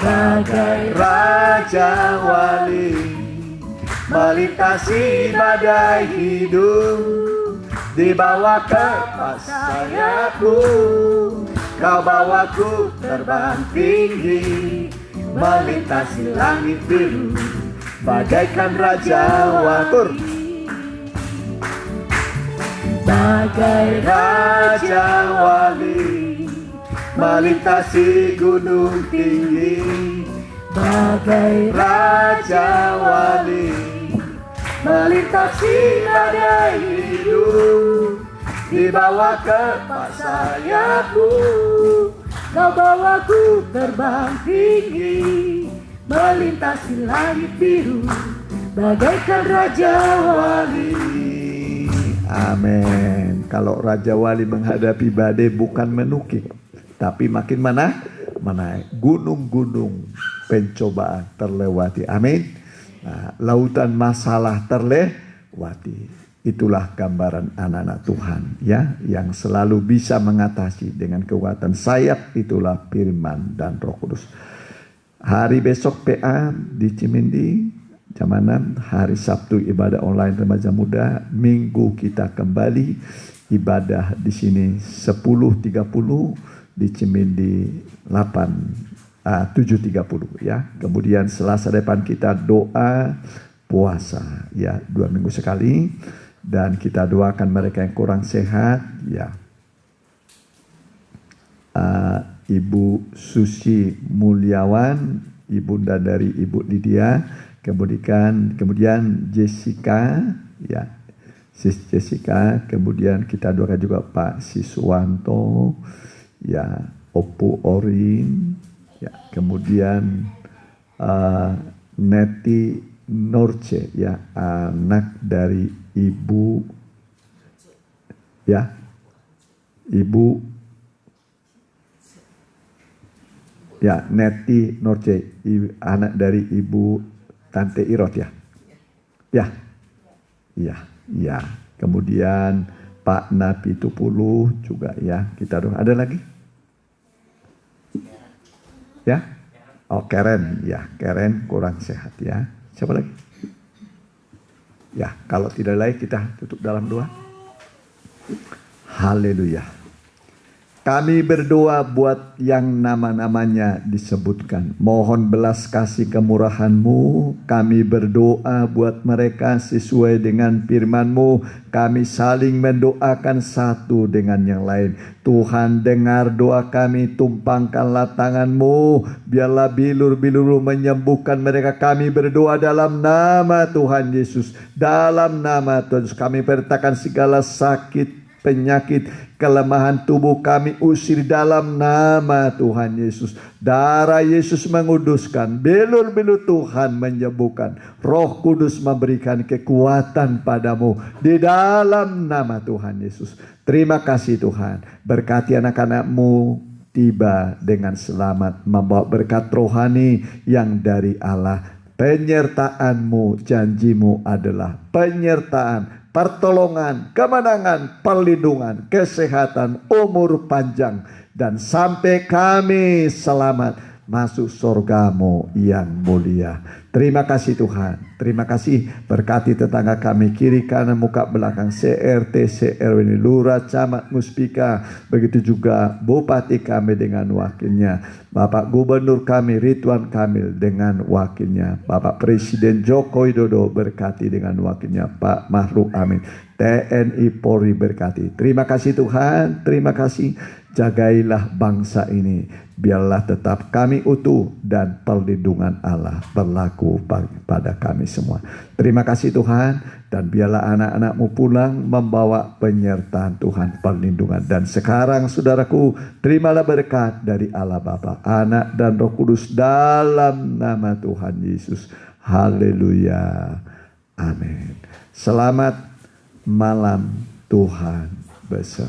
bagai Raja Wali, melintasi badai hidup. Dibawa ke sayapku, kau bawaku terbang tinggi, melintasi langit biru, bagaikan Raja Wali. bagai Raja Wali, melintasi gunung tinggi. bagai Raja Wali, melintasi badai hidup. Dibawa ke sayapku, kau bawaku terbang tinggi, melintasi langit biru, bagaikan Raja Wali. Amin. Kalau Raja Wali menghadapi badai bukan menukik, tapi makin menaik. Gunung-gunung pencobaan terlewati. Amin. Nah, lautan masalah terlewati. Itulah gambaran anak-anak Tuhan ya, yang selalu bisa mengatasi dengan kekuatan sayap. Itulah firman dan Roh Kudus. Hari besok PA di Cimindi jam 6, hari Sabtu ibadah online remaja muda, Minggu kita kembali ibadah di sini 10.30, di Cimindi 7.30 ya. Kemudian Selasa depan kita doa puasa ya, 2 minggu sekali, dan kita doakan mereka yang kurang sehat ya. Ibu Susi Mulyawan, ibunda dari Ibu Lydia, kemudian Jessica ya, Sis Jessica, kemudian kita doakan juga Pak Siswanto ya, Opu Orin ya, kemudian Neti Norce ya, anak dari Ibu ya, Neti Norce, anak dari Ibu Tante Irot ya. Kemudian Pak Napi Tupulu juga ya, kita doa. Ada lagi? Ya? Oh, Karen ya, Karen kurang sehat ya. Siapa lagi? Ya, kalau tidak lagi kita tutup dalam doa. Haleluya. Kami berdoa buat yang nama-namanya disebutkan. Mohon belas kasih kemurahan-Mu. Kami berdoa buat mereka sesuai dengan firman-Mu. Kami saling mendoakan satu dengan yang lain. Tuhan, dengar doa kami, tumpangkanlah tangan-Mu. Biarlah bilur-bilur menyembuhkan mereka. Kami berdoa dalam nama Tuhan Yesus. Dalam nama Tuhan Yesus kami perintahkan segala sakit, penyakit, kelemahan tubuh kami usir dalam nama Tuhan Yesus. Darah Yesus menguduskan, bilur-bilur Tuhan menyembuhkan, Roh Kudus memberikan kekuatan padamu di dalam nama Tuhan Yesus. Terima kasih Tuhan, berkati anak-anak-Mu tiba dengan selamat, membawa berkat rohani yang dari Allah. Penyertaan-Mu, janji-Mu adalah penyertaan, pertolongan, kemenangan, perlindungan, kesehatan, umur panjang, dan sampai kami selamat masuk surga-Mu yang mulia. Terima kasih Tuhan, terima kasih. Berkati tetangga kami kiri kanan muka belakang, CRT, CRW, Lurah, Camat, Muspika, begitu juga Bupati kami dengan wakilnya, Bapak Gubernur kami Ridwan Kamil dengan wakilnya, Bapak Presiden Joko Widodo berkati dengan wakilnya, Pak Mahruf Amin, TNI Polri berkati. Terima kasih Tuhan, terima kasih. Jagailah bangsa ini, biarlah tetap kami utuh dan perlindungan Allah berlaku pada kami semua. Terima kasih Tuhan, dan biarlah anak-anak-Mu pulang membawa penyertaan Tuhan, perlindungan. Dan sekarang saudaraku, terimalah berkat dari Allah Bapa, Anak dan Roh Kudus dalam nama Tuhan Yesus. Haleluya. Amin. Selamat malam, Tuhan beserta.